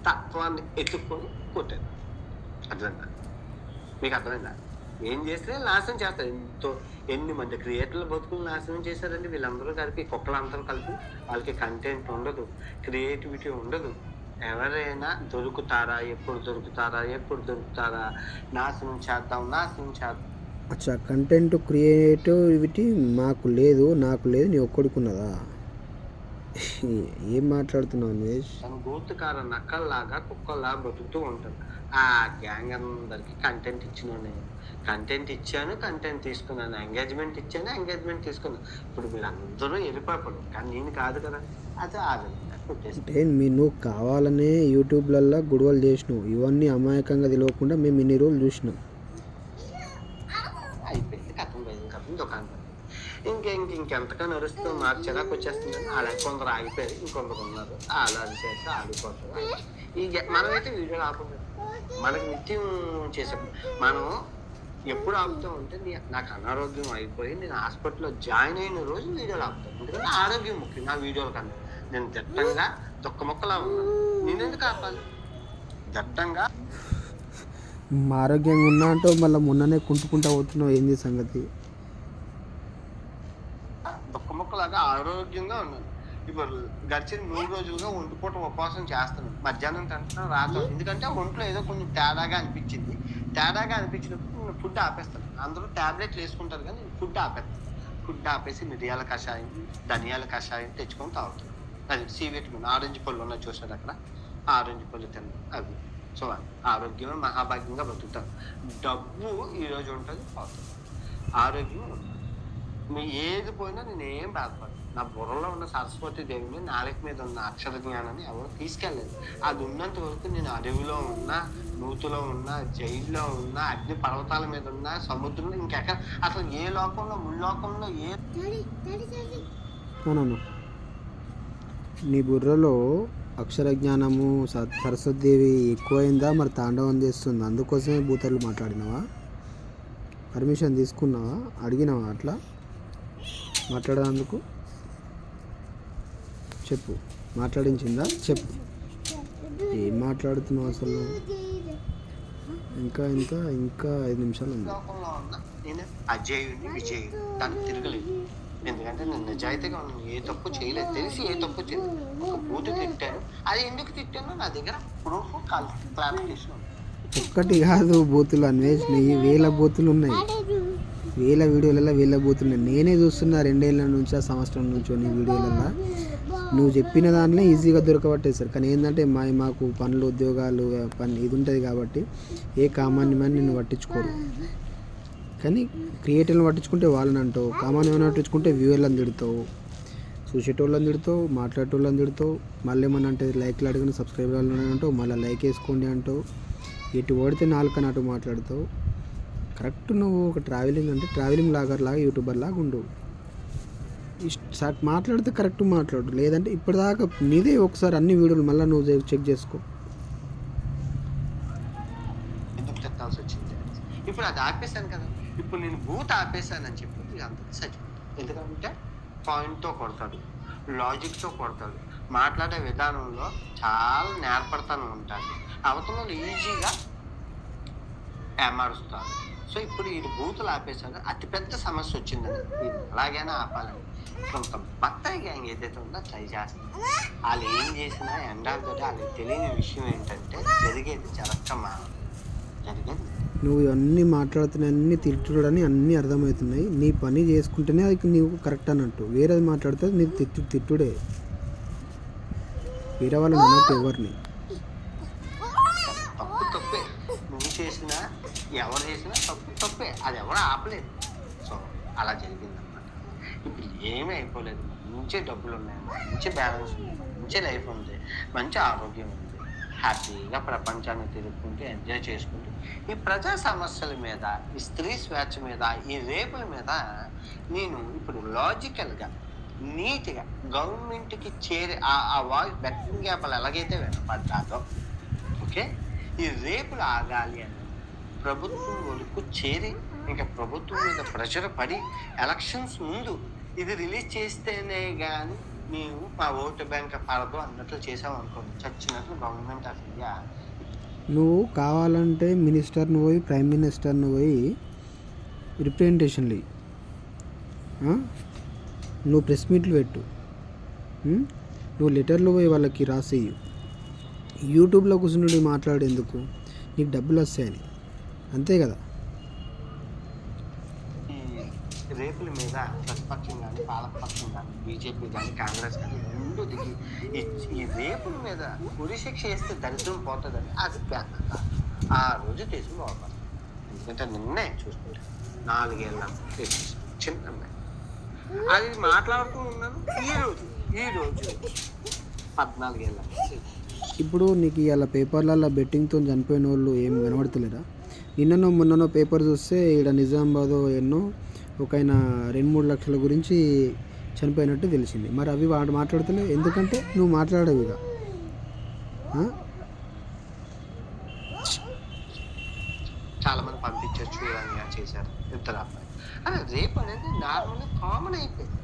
తత్వాన్ని ఎత్తుక్కొని కొట్టాను. అర్థమైందా మీకు? అర్థమైందా? ఏం చేస్తే నాశనం చేస్తారు. ఎన్ని మంది క్రియేటర్లు బతుకులు నాశనం చేశారండి వీళ్ళందరూ కలిపి, కుక్కలందరూ కలిపి. వాళ్ళకి కంటెంట్ ఉండదు, క్రియేటివిటీ ఉండదు. ఎవరైనా దొరుకుతారా, ఎప్పుడు దొరుకుతారా, నాశనం చేద్దాం. అచ్చా, కంటెంట్ క్రియేటివిటీ నాకు లేదు నీ ఒక్కడికున్నదా? ఏం మాట్లాడుతున్నావు అన్వేష్? తన గోతుకార నక్కల్లాగా కుక్కల్లా బతుకుతూ ఉంటారు. ఆ గ్యాంగ్ అందరికి కంటెంట్ ఇచ్చాను, కంటెంట్ తీసుకున్నాను, ఎంగేజ్మెంట్ తీసుకున్నాను. ఇప్పుడు వీళ్ళందరూ వెళ్ళిపోయారు, కానీ నేను కాదు కదా. అది అంటే నువ్వు కావాలనే యూట్యూబ్లల్లో గొడవలు చేసినావు, ఇవన్నీ అమాయకంగా తెలియకుండా మేము ఇన్ని రోజులు చూసినాం. అయిపోయింది, కథం దుకాణం ఇంకెంతగా నడుస్తూ మాకు చిరాకు వచ్చేస్తుందని అలా కొందరు ఆగిపోయారు, ఇంకొందరు ఉన్నారు. వాళ్ళు అది చేస్తే ఆగిపోతారు. మనమైతే వీడియోలు ఆపలేదు. మనకు నిత్యం చేసే మనం ఎప్పుడు ఆపుతాం అంటే నాకు అనారోగ్యం అయిపోయి నేను హాస్పిటల్లో జాయిన్ అయిన రోజు వీడియోలు ఆపుతాను. ఎందుకంటే ఆరోగ్యం ముఖ్యం నా వీడియోల కన్నా. నేను దట్టంగా దొక్క మొక్కలా ఉన్నాను, నేనెందుకు ఆపాలి? దట్టంగా ఆరోగ్యంగా ఉన్నా అంటే మళ్ళీ మొన్ననే కుంటుకుంటా పోతున్నావు, ఏంది సంగతి? దొక్క మొక్కలాగా ఆరోగ్యంగా ఉన్నాను. ఇప్పుడు గడిచిన 3 రోజులుగా ఒంటిపూట ఉపవాసం చేస్తున్నాను. మధ్యాహ్నం తింటున్నాను, రాత్రి. ఎందుకంటే ఒంట్లో ఏదో కొంచెం తేడాగా అనిపించినప్పుడు నేను ఫుడ్ ఆపేస్తాను. అందరూ ట్యాబ్లెట్లు వేసుకుంటారు కానీ నేను ఫుడ్ ఆపేసి మిరియాల కషాయం, ధనియాల కషాయం తెచ్చుకొని తాగుతాను. అది సి విటమిన్. ఆరెంజ్ పళ్ళు ఉన్నాయి చూసారు అక్కడ, ఆరెంజ్ పళ్ళు తిన్నాను. అవి సో ఆరోగ్యమే మహాభాగ్యంగా బతుకుతాను. డబ్బు ఈరోజు ఉంటుంది, పోతుంది. ఆరోగ్యం మీ ఏది పోయినా నేనేం బాధపడను. నా బుర్రలో ఉన్న సరస్వతి దేవిని, నాలుక మీద ఉన్న అక్షర జ్ఞానాన్ని ఎవరు తీసుకెళ్ళలేదు. అది ఉన్నంత వరకు నేను అడవిలో ఉన్నా, నూతులో ఉన్నా, జైల్లో ఉన్నా, అగ్ని పర్వతాల మీద ఉన్నా, సముద్రంలో, ఇంకెక్కడ అసలు ఏ లోకంలో ముల్లోకంలో అవునవును. నీ బుర్రలో అక్షర జ్ఞానము సరస్వతిదేవి ఎక్కువైందా, మరి తాండవం చేస్తుంది, అందుకోసమే భూతలు మాట్లాడినావా? పర్మిషన్ తీసుకున్నావా, అడిగినావా అట్లా మాట్లాడేందుకు? చెప్పు, మాట్లాడించిందా? చెప్పు, ఏం మాట్లాడుతున్నావు అసలు? ఇంకా 5 నిమిషాలు ఉంది. లోకంలో ఉన్న నేను అజేయుడిని విజయుడిని, దానికి తిరగలేదు. ఎందుకంటే నేను నిజాయితీగా ఉన్నాను, ఏ తప్పు చేయలేదు, తెలిసి ఏ తప్పు చేయలేదు. ఒక బూతు తిట్టాను, అది ఎందుకు తిట్టానో నా దగ్గర ప్రూఫ్ క్లారిఫికేషన్ ఉంది. ఒక్కటి కాదు బూతులు అన్వేషణ, వేల బూతులు ఉన్నాయి, వేల వీడియోలలో వేల బూతులు ఉన్నాయి. నేనే చూస్తున్నా 2 ఏళ్ళ నుంచి, ఆ సంవత్సరం నుంచో నీ వీడియోలలో. నువ్వు చెప్పిన దాంట్లో ఈజీగా దొరకబట్టేస్తారు. కానీ ఏంటంటే మాకు పనులు, ఉద్యోగాలు, ఇది ఉంటుంది కాబట్టి ఏ కామాన్ని మ్యాన్ నిన్ను పట్టించుకోరు. కానీ క్రియేటర్లను పట్టించుకుంటే వాళ్ళని అంటావు, కామాన్ని ఏమైనా పట్టించుకుంటే వ్యూవర్లను తిడతావు, చూసేటోళ్ళని తిడతావు, మాట్లాడేటోళ్ళని తిడతావు, మళ్ళీ ఏమన్నా అంటే లైక్లు అడిగిన సబ్స్క్రైబర్లు అంటావు, మళ్ళీ లైక్ వేసుకోండి అంటావు, ఎటు ఓడితే 4 నాటు మాట్లాడతావు. కరెక్ట్ నువ్వు ఒక ట్రావెలింగ్ అంటే ట్రావెలింగ్ లాగర్ లాగా యూట్యూబర్ లాగా ఉండవు. మాట్లాడితే కరెక్ట్ మాట్లాడు, లేదంటే ఇప్పటిదాకా నీదే ఒకసారి అన్ని వీడియోలు మళ్ళీ నువ్వు చెక్ చేసుకో. ఎందుకు తిట్టాల్సి వచ్చింది? ఇప్పుడు అది ఆపేశాను కదా, ఇప్పుడు నేను బూత్ ఆపేశానని చెప్పి అంత సచిపోతుంది. ఎందుకంటే పాయింట్తో కొడతాడు, లాజిక్తో కొడతాడు, మాట్లాడే విధానంలో చాలా నేర్పడతాను ఉంటాడు, అవతల ఈజీగా ఏమారుస్తాడు. సో ఇప్పుడు ఈ బూతులు ఆపేశాడు, అతిపెద్ద సమస్య వచ్చిందని ఇది ఎలాగైనా ఆపాలని కొంత బత్తాయి గ్యాంగ్ ఏదైతే ఉందో ట్రై చేస్తుంది. వాళ్ళు ఏం చేసినా ఎండాలతో వాళ్ళకి తెలియని విషయం ఏంటంటే జరిగేది జరిగేది. నువ్వు అన్నీ మాట్లాడుతున్నా అన్నీ తిట్టుడని అన్నీ అర్థమవుతున్నాయి. నీ పని చేసుకుంటేనే అది నీకు కరెక్ట్ అన్నట్టు, వేరేది మాట్లాడితే నీకు తిట్టుడే, వేరే వాళ్ళు అన్నట్టు ఎవరిని. తప్పే, నువ్వు చేసినా ఎవరు చేసినా తప్పే, అది ఎవరు ఆపలేదు. సో అలా జరిగిందన్నమాట. ఇప్పుడు ఏమీ అయిపోలేదు, మంచి డబ్బులు ఉన్నాయి, మంచి బ్యాలెన్స్ ఉంది, మంచి లైఫ్ ఉంది, మంచి ఆరోగ్యం ఉంది, హ్యాపీగా ప్రపంచాన్ని తిరుగుకుంటూ ఎంజాయ్ చేసుకుంటూ ఈ ప్రజా సమస్యల మీద, ఈ స్త్రీ స్వేచ్ఛ మీద, ఈ రేపుల మీద నేను ఇప్పుడు లాజికల్గా నీట్గా గవర్నమెంట్కి చేరి ఆ వాయిస్ బెట్టింగ్ గ్యాప్లు ఎలాగైతే వినపడ్డాదో, ఓకే, ఈ రేపులు ఆగాలి అని ప్రభుత్వం వరకు చేరి ఇంకా ప్రభుత్వం మీద ప్రెషర్ పడి ఎలక్షన్స్ ముందు ఇది రిలీజ్ చేస్తేనే కానీ మేము మా ఓటు బ్యాంక్ పడదు అన్నట్లు చేసాం అనుకోండి, చచ్చినట్లు గవర్నమెంట్ ఆఫ్ ఇండియా. నువ్వు కావాలంటే మినిస్టర్ని పోయి, ప్రైమ్ మినిస్టర్ని పోయి రిప్రజెంటేషన్లు నువ్వు ప్రెస్ మీట్లు పెట్టు, నువ్వు లెటర్లు పోయి వాళ్ళకి రాసేయు. యూట్యూబ్లో కూర్చుని మాట్లాడేందుకు, నీకు డబ్బులు వస్తాయని, అంతే కదా. ఈ రేపుల మీద ప్రతిపక్షం కానీ, పాలకపక్షం కానీ, బీజేపీ కానీ, కాంగ్రెస్ కానీ ముందు దిగి ఈ రేపుల మీద ఉరి శిక్ష వేస్తే దరిద్రం పోతుందని అది ఆ రోజు తీసుకుని పోతాను. ఎందుకంటే నిన్నే చూసుకుంటే 4 ఏళ్ళ చిన్న అమ్మాయి అది మాట్లాడుతూ ఉన్నాను. ఈ రోజు 14 ఏళ్ళ. ఇప్పుడు నీకు ఇలా పేపర్లలో బెట్టింగ్తో చనిపోయిన వాళ్ళు ఏం కనబడతలేరా? నిన్ననో మొన్ననో పేపర్ చూస్తే ఇక్కడ నిజామాబాద్ ఎన్నో ఒక ఆయన 2-3 లక్షల గురించి చనిపోయినట్టు తెలిసింది. మరి అవి వాడు మాట్లాడతలే, ఎందుకంటే నువ్వు మాట్లాడవు ఇక. చాలా మంది పంపించారు, చూడండి చేశారు 2 అబ్బాయి. అదే రేపు అనేది నార్మల్గా కామన్ అయిపోయింది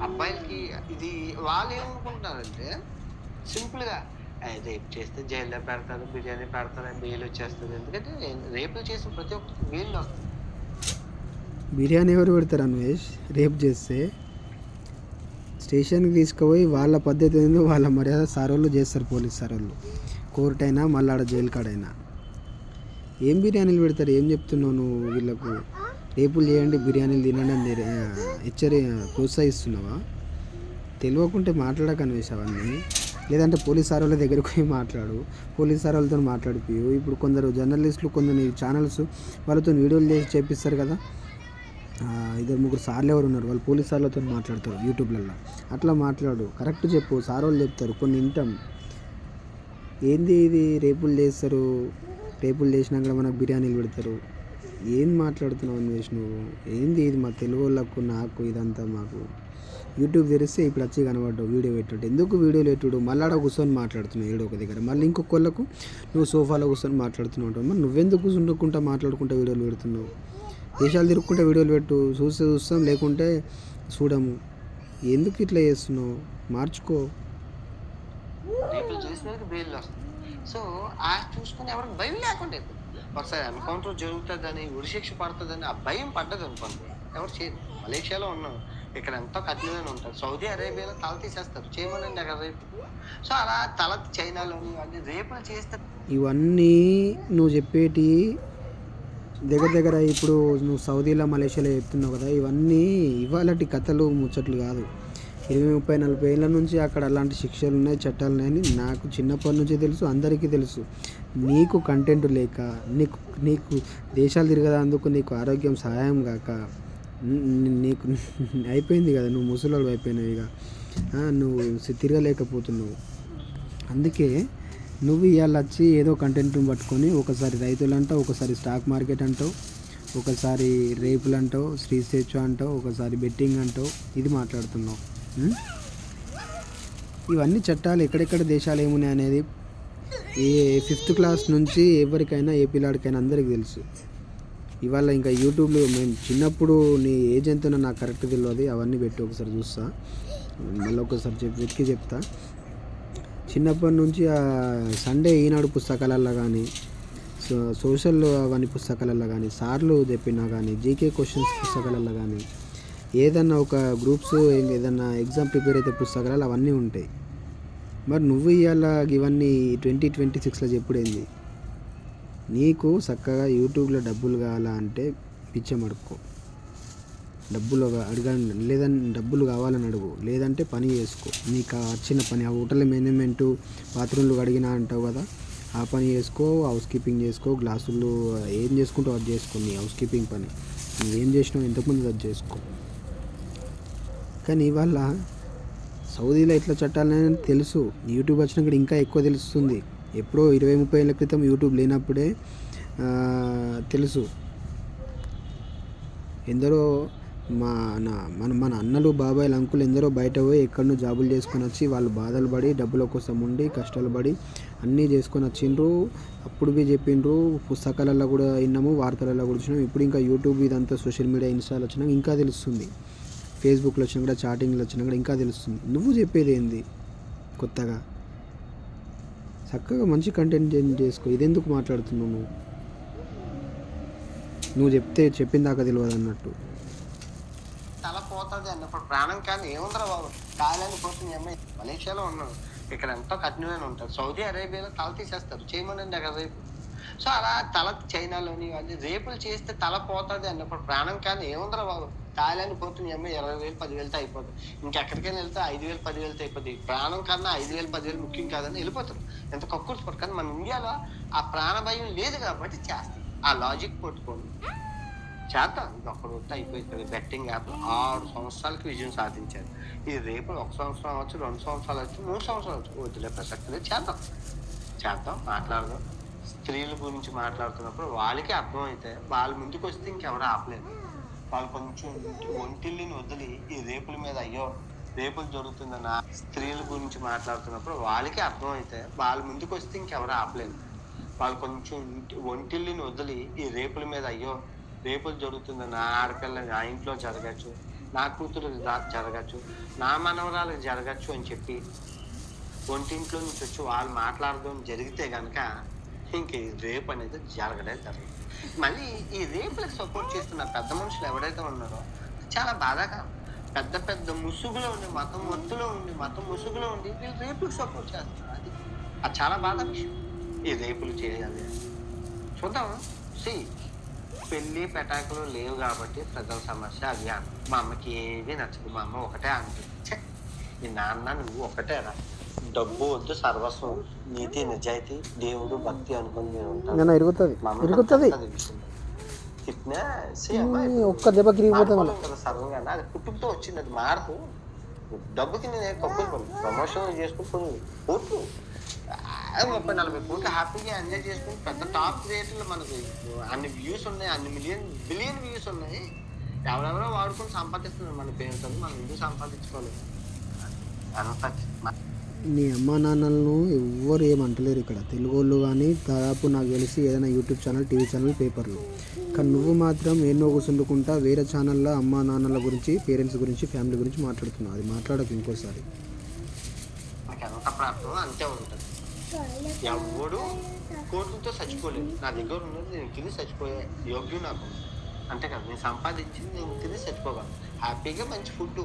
అబ్బాయిలకి. ఇది వాళ్ళు ఏమనుకుంటున్నారంటే సింపుల్గా రేపు చేస్తే జైల్లో పెడతారు, బిర్యానీ పెడతారు, బెయిల్ వచ్చేస్తుంది. ఎందుకంటే రేపు చేసిన ప్రతి ఒక్కరికి బెయిల్ వస్తుంది. బిర్యానీ ఎవరు పెడతారు అన్వేష్? రేపు చేస్తే స్టేషన్కి తీసుకుపోయి వాళ్ళ పద్ధతి ఏందో వాళ్ళ మర్యాద సారోళ్ళు చేస్తారు, పోలీస్ సారోళ్ళు. కోర్టు అయినా మళ్ళీ ఆడ జైలు కాడైనా ఏం బిర్యానీలు పెడతారు? ఏం చెప్తున్నావు నువ్వు వీళ్ళకు? రేపులు చేయండి, బిర్యానీలు తినండి అని ప్రోత్సహిస్తున్నావా? తెలియకుంటే మాట్లాడక అన్వేష్ అవన్నీ. లేదంటే పోలీస్ సార్ వాళ్ళ దగ్గరికి పోయి మాట్లాడు, పోలీస్ సార్ వాళ్ళతో మాట్లాడిపోయి. ఇప్పుడు కొందరు జర్నలిస్టులు, కొందరు ఛానల్స్ వాళ్ళతో వీడియోలు చేసి చేపిస్తారు కదా, 2-3 సార్లు ఎవరు ఉన్నారు, వాళ్ళు పోలీస్ సార్లతో మాట్లాడతారు యూట్యూబ్లలో. అట్లా మాట్లాడు, కరెక్ట్ చెప్పు, సార్ వాళ్ళు చెప్తారు, కొన్ని వింటాం. ఏంది ఇది రేపులు చేస్తారు, రేపులు చేసినా కూడా మనకు బిర్యానీలు పెడతారు, ఏం మాట్లాడుతున్నావు అన్వేష్ నువ్వు? ఏంది ఇది మా తెలుగు వాళ్ళకు నాకు ఇదంతా మాకు యూట్యూబ్ తెరిస్తే ఇప్పుడు వచ్చి కనబడ్డావు వీడియో పెట్టుడు. ఎందుకు వీడియోలు పెట్టుడు? మళ్ళీ ఆడ కూర్చొని మాట్లాడుతున్నావు ఏడో ఒక దగ్గర, మళ్ళీ ఇంకొకళ్ళకు నువ్వు సోఫాలో కూర్చొని మాట్లాడుతున్నావు అంటావు. మరి నువ్వెందుకు కూర్చుంటుకుంటా మాట్లాడుకుంటా వీడియోలు పెడుతున్నావు? దేశాలు తిరుగుకుంటా వీడియోలు పెట్టు, చూస్తే చూస్తాం లేకుంటే చూడము. ఎందుకు ఇట్లా చేస్తున్నావు? మార్చుకో. రేపులు చేసినందుకు బెయిల్ వస్తుంది. సో ఆ చూసుకుని ఎవరికి భయం లేకుండా ఒకసారి ఎన్కౌంటర్ జరుగుతుందని, ఉరిశిక్ష పడుతుందని ఆ భయం పడ్డది అనుకోండి ఎవరు చేయరు. మలేషియాలో ఉన్నాం, ఇక్కడ ఎంతో కఠినమైన ఉంటారు. సౌదీ అరేబియాలో తల తీసేస్తారు, చేయమనండి అక్కడ రేపు. సో అలా తల చైనాలోని అన్ని రేపులు చేస్తే ఇవన్నీ నువ్వు చెప్పేటి దగ్గర ఇప్పుడు నువ్వు సౌదీలో మలేషియాలో చెప్తున్నావు కదా, ఇవన్నీ ఇవాళటి కథలు ముచ్చట్లు కాదు. 20-30-40 ఏళ్ళ నుంచి అక్కడ అలాంటి శిక్షలు ఉన్నాయి, చట్టాలు ఉన్నాయని నాకు చిన్నప్పటి నుంచే తెలుసు, అందరికీ తెలుసు. నీకు కంటెంట్ లేక, నీకు దేశాలు తిరగదందుకు నీకు ఆరోగ్యం సహాయం కాక నీకు అయిపోయింది కదా, నువ్వు ముసలోళ్ళు అయిపోయినావు ఇక, నువ్వు తిరగలేకపోతున్నావు. అందుకే నువ్వు ఇవాళ వచ్చి ఏదో కంటెంట్ని పట్టుకొని ఒకసారి రైతులు అంటావు, ఒకసారి స్టాక్ మార్కెట్ అంటావు, ఒకసారి రేపులు అంటావు, స్త్రీ స్వేచ్ఛ అంటావు, ఒకసారి బెట్టింగ్ అంటావు, ఇది మాట్లాడుతున్నావు. ఇవన్నీ చట్టాలు ఎక్కడెక్కడ దేశాలు ఏమున్నాయి అనేది ఏ 5th క్లాస్ నుంచి ఎవరికైనా ఏ పిల్లాడికైనా అందరికీ తెలుసు. ఇవాళ ఇంకా యూట్యూబ్లో మేము చిన్నప్పుడు నీ ఏజ్ ఎంతనో నాకు కరెక్ట్ తెలియదు, అవన్నీ పెట్టి ఒకసారి చూస్తా, మళ్ళీ ఒకసారి వెతికి చెప్తా. చిన్నప్పటి నుంచి సండే ఈనాడు పుస్తకాలల్లో కానీ, సోషల్ అవన్నీ పుస్తకాలల్లో కానీ, సార్లు చెప్పినా కానీ, జీకే క్వశ్చన్స్ పుస్తకాలల్లో కానీ, ఏదన్నా ఒక గ్రూప్స్ ఏదన్నా ఎగ్జామ్ ప్రిపేర్ అయితే పుస్తకాలు అవన్నీ ఉంటాయి. మరి నువ్వు ఇవాళ ఇవన్నీ 2026లో చెప్పుడేంది? నీకు చక్కగా యూట్యూబ్లో డబ్బులు కావాలంటే పిచ్చం అడుక్కో, డబ్బులు అడగండి, లేదంటే డబ్బులు కావాలని అడుగు, లేదంటే పని చేసుకో. నీకు వచ్చిన పని, ఆ హోటల్ మేనేజ్మెంటు బాత్రూమ్లు అడిగినా అంటావు కదా, ఆ పని చేసుకో, హౌస్ కీపింగ్ చేసుకో, గ్లాసులు ఏం చేసుకుంటావు అది చేసుకో. నీ హౌస్ కీపింగ్ పని నువ్వు ఏం చేసినావు ఇంతకుముందు అది చేసుకో. కానీ ఇవాళ సౌదీలో ఎట్లా చట్టాలని తెలుసు, యూట్యూబ్ వచ్చినాక ఇంకా ఎక్కువ తెలుస్తుంది. ఎప్పుడో 20-30 ఏళ్ళ క్రితం యూట్యూబ్ లేనప్పుడే తెలుసు. ఎందరో మన అన్నలు, బాబాయిలు, అంకులు ఎందరో బయట పోయి ఎక్కడనో జాబులు చేసుకొని వచ్చి వాళ్ళు బాధలు పడి, డబ్బుల కోసం ఉండి, కష్టాలు పడి అన్నీ చేసుకొని వచ్చిండ్రు. అప్పుడు చెప్పిండ్రు, పుస్తకాలలో కూడా విన్నాము, వార్తలలో కూడా వచ్చినాము. ఇప్పుడు ఇంకా యూట్యూబ్ ఇదంతా సోషల్ మీడియా ఇన్స్టాల్ వచ్చినాక ఇంకా తెలుస్తుంది, ఫేస్బుక్లో వచ్చినా కూడా, చాటింగ్లో వచ్చినా కూడా ఇంకా తెలుస్తుంది. నువ్వు చెప్పేది ఏంది కొత్తగా? చక్కగా మంచి కంటెంట్ చేసుకో. ఇదెందుకు మాట్లాడుతున్నావు నువ్వు చెప్పిన దాకా తెలియదు అన్నట్టు. తల పోతుంది అన్నప్పుడు ప్రాణం కానీ ఏముందరా బాబు, కాలని పోతుంది అమ్మాయి. మలేషియాలో ఉన్నాం, ఇక్కడ ఎంతో కఠినమైన ఉంటారు. సౌదీ అరేబియాలో తల తీసేస్తారు, చేయమనండి అక్కడ రేపు. సో అలా తల చైనాలోని అన్ని రేపులు చేస్తే తల పోతుంది అన్నప్పుడు ప్రాణం కానీ ఏముందరా బాబు, కాలని పోతుంది అమ్మాయి. 20,000 10,000తో అయిపోతుంది. ఇంకెక్కడికైనా వెళ్తే 5,000 10,000తో అయిపోతుంది. ప్రాణం కన్నా 5,000 10,000 ముఖ్యం కాదని వెళ్ళిపోతారు. ఎంత కక్కుర్చుకోరు. కానీ మన ఇండియాలో ఆ ప్రాణ భయం లేదు కాబట్టి చేస్తాం. ఆ లాజిక్ పట్టుకోండి చేద్దాం. ఇది ఒక్కడు అయిపోతుంది. బెట్టింగ్ యాప్ 6 సంవత్సరాలకి విజయం సాధించారు. ఇది రేపు 1 సంవత్సరం అవచ్చు, 2 సంవత్సరాలు అవచ్చు, 3 సంవత్సరాలు అవచ్చు, వదిలే ప్రసక్తి లేదు. చేద్దాం, మాట్లాడదాం. స్త్రీల గురించి మాట్లాడుతున్నప్పుడు వాళ్ళకి అర్థమైతే వాళ్ళు ముందుకు వస్తే ఇంకెవరు ఆపలేదు. వాళ్ళు కొంచెం ఒంటిల్లిని వదిలి ఈ రేపుల మీద అయ్యో రేపులు జరుగుతుందన్న స్త్రీల గురించి మాట్లాడుతున్నప్పుడు వాళ్ళకి అర్థమైతే వాళ్ళు ముందుకు వస్తే ఇంకెవరు ఆపలేదు. వాళ్ళు కొంచెం ఒంటిల్లిని వదిలి ఈ రేపుల మీద అయ్యో రేపులు జరుగుతుందన్న ఆడపిల్ల నా ఇంట్లో జరగచ్చు, నా కూతురు జరగచ్చు, నా మనవరాలకు జరగచ్చు అని చెప్పి ఒంటింట్లో నుంచి వచ్చి వాళ్ళు మాట్లాడడం జరిగితే కనుక ఇంక ఈ రేపు అనేది జరగడం జరగదు. మళ్ళీ ఈ రేపులకు సపోర్ట్ చేస్తున్న పెద్ద మనుషులు ఎవరైతే ఉన్నారో చాలా బాధాకరం. పెద్ద ముసుగులో ఉండి, మతం ముసుగులో ఉండి వీళ్ళు రేపులకు సపోర్ట్ చేస్తున్నారు. అది చాలా బాధ విషయం. ఈ రేపులు చేయాలి చూద్దాం. పెళ్లి పెటాకులు లేవు కాబట్టి ప్రజల సమస్య అది అన్న. మా అమ్మకి ఏది నచ్చదు. మా అమ్మ ఒకటే అంటుంది, ఈ నాన్న నువ్వు ఒకటేరా, డబ్బు వద్దు, సర్వస్వం, నీతి నిజాయితీ, దేవుడు, భక్తి అనుకుని నేను సర్వంగా అది పుట్టుకతో వచ్చింది. అది మారుతూ డబ్బుకి నేను కప్పులు ప్రమోషన్ చేసుకుని కోట్లు 30-40 కోట్లు హ్యాపీగా ఎంజాయ్ చేసుకుని పెద్ద టాప్ క్రియేటర్లు మనకు అన్ని వ్యూస్ ఉన్నాయి, అన్ని బిలియన్ వ్యూస్ ఉన్నాయి. ఎవరెవరో వాడుకొని సంపాదిస్తున్నారు మన పేరుతో, మనం ఎందుకు సంపాదించుకోలేదు? అంత నీ అమ్మా నాన్నలను ఎవ్వరు ఏమంటలేరు ఇక్కడ, తెలుగు వాళ్ళు కానీ దాదాపు నాకు తెలిసి ఏదైనా యూట్యూబ్ ఛానల్, టీవీ ఛానల్, పేపర్లు. కానీ నువ్వు మాత్రం ఎన్నో కూర్చుండుకుంటా వేరే ఛానల్లో అమ్మా నాన్నల గురించి, పేరెంట్స్ గురించి, ఫ్యామిలీ గురించి మాట్లాడుతున్నావు. అది మాట్లాడకు ఇంకోసారి. నాకు ఎంత ప్రాప్తం అంతే ఉంటుంది. ఎవడు కోట్లతో చచ్చిపోలేదు. నా దగ్గర ఉన్నది నేను తిని చచ్చిపోయే యోగ్యం నాకు, అంతే కదా. నేను సంపాదించింది నేను తిని చచ్చిపోగలను హ్యాపీగా. మంచి ఫుడ్,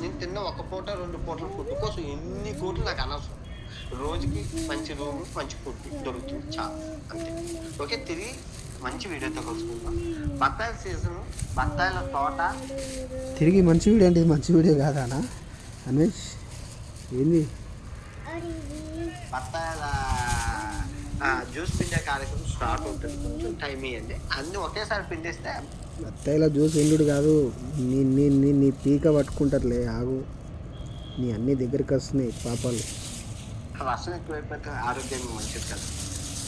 నేను తిన్న ఒక పూట 2 పూటల ఫుడ్ కోసం ఎన్ని కోట్లు నాకు అనవసరం. రోజుకి మంచి రూమ్, మంచి ఫుడ్ దొరుకుతుంది చాలా, అంతే. ఓకే, తిరిగి మంచి వీడియోతో కలుసుకుందాం. బత్తాయిల సీజన్, బత్తాయిల తోట. తిరిగి మంచి వీడియో అంటే మంచి వీడియో కాదానా అన్వేష్? ఏంది బత్తాయిల జ్యూస్ పిండే కార్యక్రమం స్టార్ట్ అవుతుంది. కొంచెం టైం ఇవ్వండి. అన్నీ ఒకేసారి పిండిస్తే బత్తాయిల జ్యూస్ ఎండు కాదు, నీ పీక పట్టుకుంటారులే, ఆగు. నీ అన్ని దగ్గరికి వస్తున్నాయి పాపాలు. వర్షం ఎక్కువైపోతే ఆరోగ్యానికి మంచిది కదా.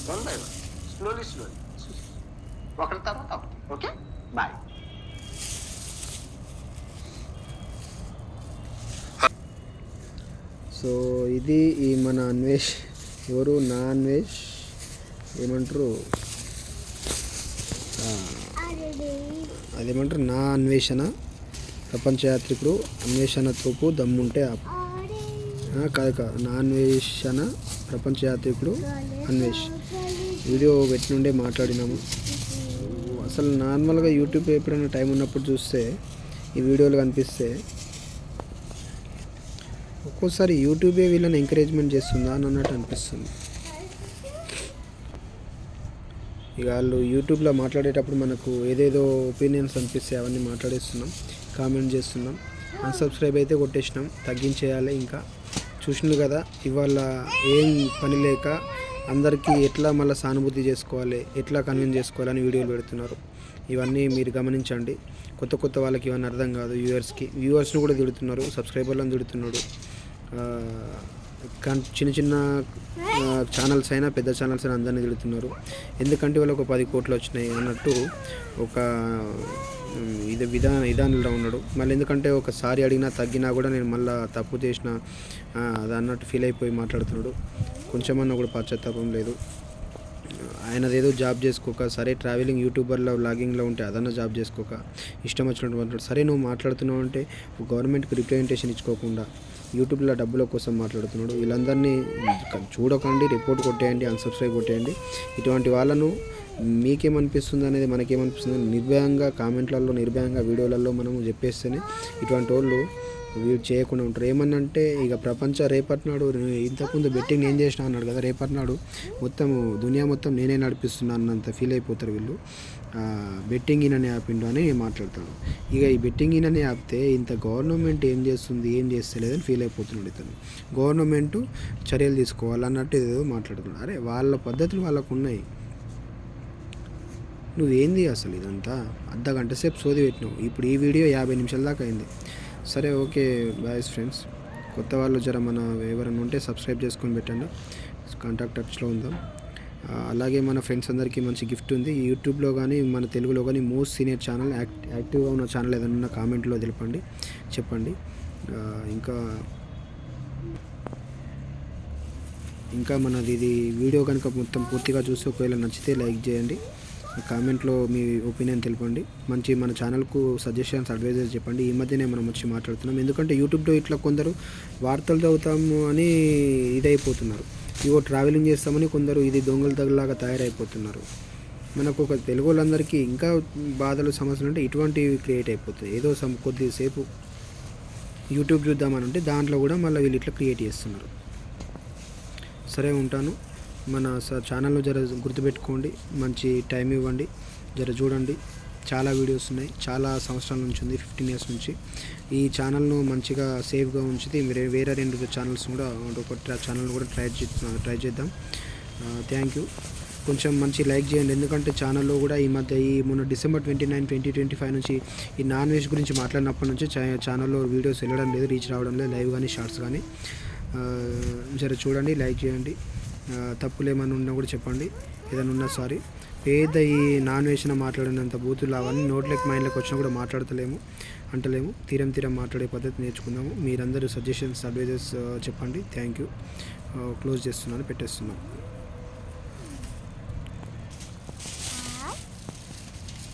వన్ బై వన్, స్లోలీ ఒకరి తర్వాత ఒకటి. Okay, bye. సో ఇది ఈ మన అన్వేష్, ఎవరు నా అన్వేష్ ఏమంటారు, అదేమంటారు, నా అన్వేషణ ప్రపంచ యాత్రికుడు, అన్వేషణ తోపు దమ్ముంటే ఆపు. కాదు, నా అన్వేషణ ప్రపంచ యాత్రికుడు అన్వేష్ వీడియో పెట్టి నుండే మాట్లాడినాము. అసలు నార్మల్గా యూట్యూబ్ ఎప్పుడైనా టైం ఉన్నప్పుడు చూస్తే ఈ వీడియోలు కనిపిస్తే ఒక్కోసారి యూట్యూబే వీళ్ళని ఎంకరేజ్మెంట్ చేస్తుందా అని అన్నట్టు అనిపిస్తుంది. ఇక వాళ్ళు యూట్యూబ్లో మాట్లాడేటప్పుడు మనకు ఏదేదో ఒపీనియన్స్ అనిపిస్తే అవన్నీ మాట్లాడేస్తున్నాం, కామెంట్ చేస్తున్నాం. అన్సబ్స్క్రైబ్ అయితే కొట్టేసినాం, తగ్గించేయాలి. ఇంకా చూసినారు కదా, ఇవాళ ఏం పని లేక అందరికీ ఎట్లా మళ్ళీ సానుభూతి చేసుకోవాలి, ఎట్లా కన్విన్స్ చేసుకోవాలని వీడియోలు పెడుతున్నారు. ఇవన్నీ మీరు గమనించండి. కొత్త వాళ్ళకి ఇవన్నీ అర్థం కాదు. వ్యూవర్స్ని కూడా తిడుతున్నారు, సబ్స్క్రైబర్లను తిడుతున్నాడు. చిన్న ఛానల్స్ అయినా పెద్ద ఛానల్స్ అయినా అందరినీ తిడుతున్నారు. ఎందుకంటే వాళ్ళకి 10 కోట్లు వచ్చినాయి అన్నట్టు ఒక విధానంలో ఉన్నాడు. మళ్ళీ ఎందుకంటే ఒకసారి అడిగినా తగ్గినా కూడా నేను మళ్ళీ తప్పు చేసిన అది అన్నట్టు ఫీల్ అయిపోయి మాట్లాడుతున్నాడు. కొంచెమన్నా కూడా పశ్చాత్తాపం లేదు. ఆయనదేదో జాబ్ చేసుకోక, సరే ట్రావెలింగ్ యూట్యూబర్లో వ్లాగింగ్లో ఉంటే అదన్నా జాబ్ చేసుకోక ఇష్టం వచ్చినట్టు మాట్లాడు. సరే నువ్వు మాట్లాడుతున్నావు అంటే గవర్నమెంట్కి రిప్రజెంటేషన్ ఇచ్చుకోకుండా యూట్యూబ్లో డబ్బుల కోసం మాట్లాడుతున్నాడు. వీళ్ళందరినీ చూడకండి, రిపోర్ట్ కొట్టేయండి, అన్సబ్స్క్రైబ్ కొట్టేయండి. ఇటువంటి వాళ్ళను మీకేమనిపిస్తుంది అనేది మనకేమనిపిస్తుంది నిర్భయంగా కామెంట్లలో, నిర్భయంగా వీడియోలలో మనము చెప్పేస్తేనే ఇటువంటి వాళ్ళు వీడు చేయకుండా ఉంటారు. ఏమన్నంటే ఇక ప్రపంచ రేపటినాడు ఇంతకుముందు బెట్టింగ్ నేను చేసిన అన్నాడు కదా, రేపటినాడు మొత్తం దునియా మొత్తం నేనే నడిపిస్తున్నాను అన్నంత ఫీల్ అయిపోతారు వీళ్ళు. బెట్టింగ్ ఈయనని ఆపిండు అని మాట్లాడతాడు. ఇక ఈ బెట్టింగ్ ఈయనని ఆపితే ఇంత గవర్నమెంట్ ఏం చేస్తుంది, ఏం చేస్తలేదని ఫీల్ అయిపోతున్నాడు ఇతను. గవర్నమెంట్ చర్యలు తీసుకోవాలన్నట్టు ఏదో మాట్లాడుతున్నాడు. అరే వాళ్ళ పద్ధతులు వాళ్ళకు ఉన్నాయి, నువ్వేంది అసలు ఇదంతా అర్ధగంట సేపు సోది పెట్టినావు. ఇప్పుడు ఈ వీడియో 50 నిమిషాల దాకా అయింది. సరే ఓకే బాయ్స్ ఫ్రెండ్స్, కొత్త వాళ్ళు జర మన ఎవరైనా ఉంటే సబ్స్క్రైబ్ చేసుకొని పెట్టండి, కాంటాక్ట్ టచ్లో ఉందాం. అలాగే మన ఫ్రెండ్స్ అందరికీ మంచి గిఫ్ట్ ఉంది. యూట్యూబ్లో కానీ మన తెలుగులో కానీ మోస్ట్ సీనియర్ ఛానల్, యాక్టివ్గా ఉన్న ఛానల్ ఏదైనా ఉన్న కామెంట్లో చెప్పండి. ఇంకా మనది ఇది వీడియో కనుక మొత్తం పూర్తిగా చూసి ఒకవేళ నచ్చితే లైక్ చేయండి, కామెంట్లో మీ ఒపీనియన్ తెలపండి. మంచి మన ఛానల్కు సజెషన్స్, అడ్వైజెస్ చెప్పండి. ఈ మధ్యనే మనం వచ్చి మాట్లాడుతున్నాం. ఎందుకంటే యూట్యూబ్లో ఇట్లా కొందరు వార్తలు చదువుతాము అని ఇదైపోతున్నారు, ఇవో ట్రావెలింగ్ చేస్తామని కొందరు ఇది దొంగల దగ్గరలాగా తయారైపోతున్నారు. మనకు ఒక తెలుగు వాళ్ళందరికీ ఇంకా బాధలు, సమస్యలు అంటే ఇటువంటివి క్రియేట్ అయిపోతాయి. ఏదో కొద్దిసేపు యూట్యూబ్ చూద్దామని అంటే దాంట్లో కూడా మళ్ళీ వీళ్ళు ఇట్లా క్రియేట్ చేస్తున్నారు. సరే ఉంటాను. మన ఛానల్లో జర గుర్తుపెట్టుకోండి, మంచి టైం ఇవ్వండి, జర చూడండి. చాలా వీడియోస్ ఉన్నాయి, చాలా సంవత్సరాల నుంచి ఉంది, 15 years నుంచి. ఈ ఛానల్ను మంచిగా సేఫ్గా ఉంచితే వేరే 2 ఛానల్స్ కూడా, ఒక ఛానల్ కూడా ట్రై చేద్దాం. Thank you. కొంచెం మంచి లైక్ చేయండి, ఎందుకంటే ఛానల్లో కూడా ఈ మధ్య మొన్న December 29, 2025 నుంచి ఈ నాన్ వెజ్ గురించి మాట్లాడినప్పటి నుంచి ఛానల్లో వీడియోస్ వెళ్ళడం లేదు, రీచ్ రావడం లేదు, లైవ్ కానీ షార్ట్స్ కానీ. జర చూడండి, లైక్ చేయండి. తప్పులు ఏమైనా ఉన్నా కూడా చెప్పండి, ఏదైనా ఉన్నా సారీ. పేద ఈ నాన్ వేసిన మాట్లాడినంత బూతులు అవన్నీ నోట్లోకి మైండ్లోకి వచ్చినా కూడా అంటలేము. తీరం మాట్లాడే పద్ధతి నేర్చుకుందాము. మీరందరూ సజెషన్స్ అడ్వైజెస్ చెప్పండి. Thank you. క్లోజ్ చేస్తున్నాను, పెట్టేస్తున్నాను.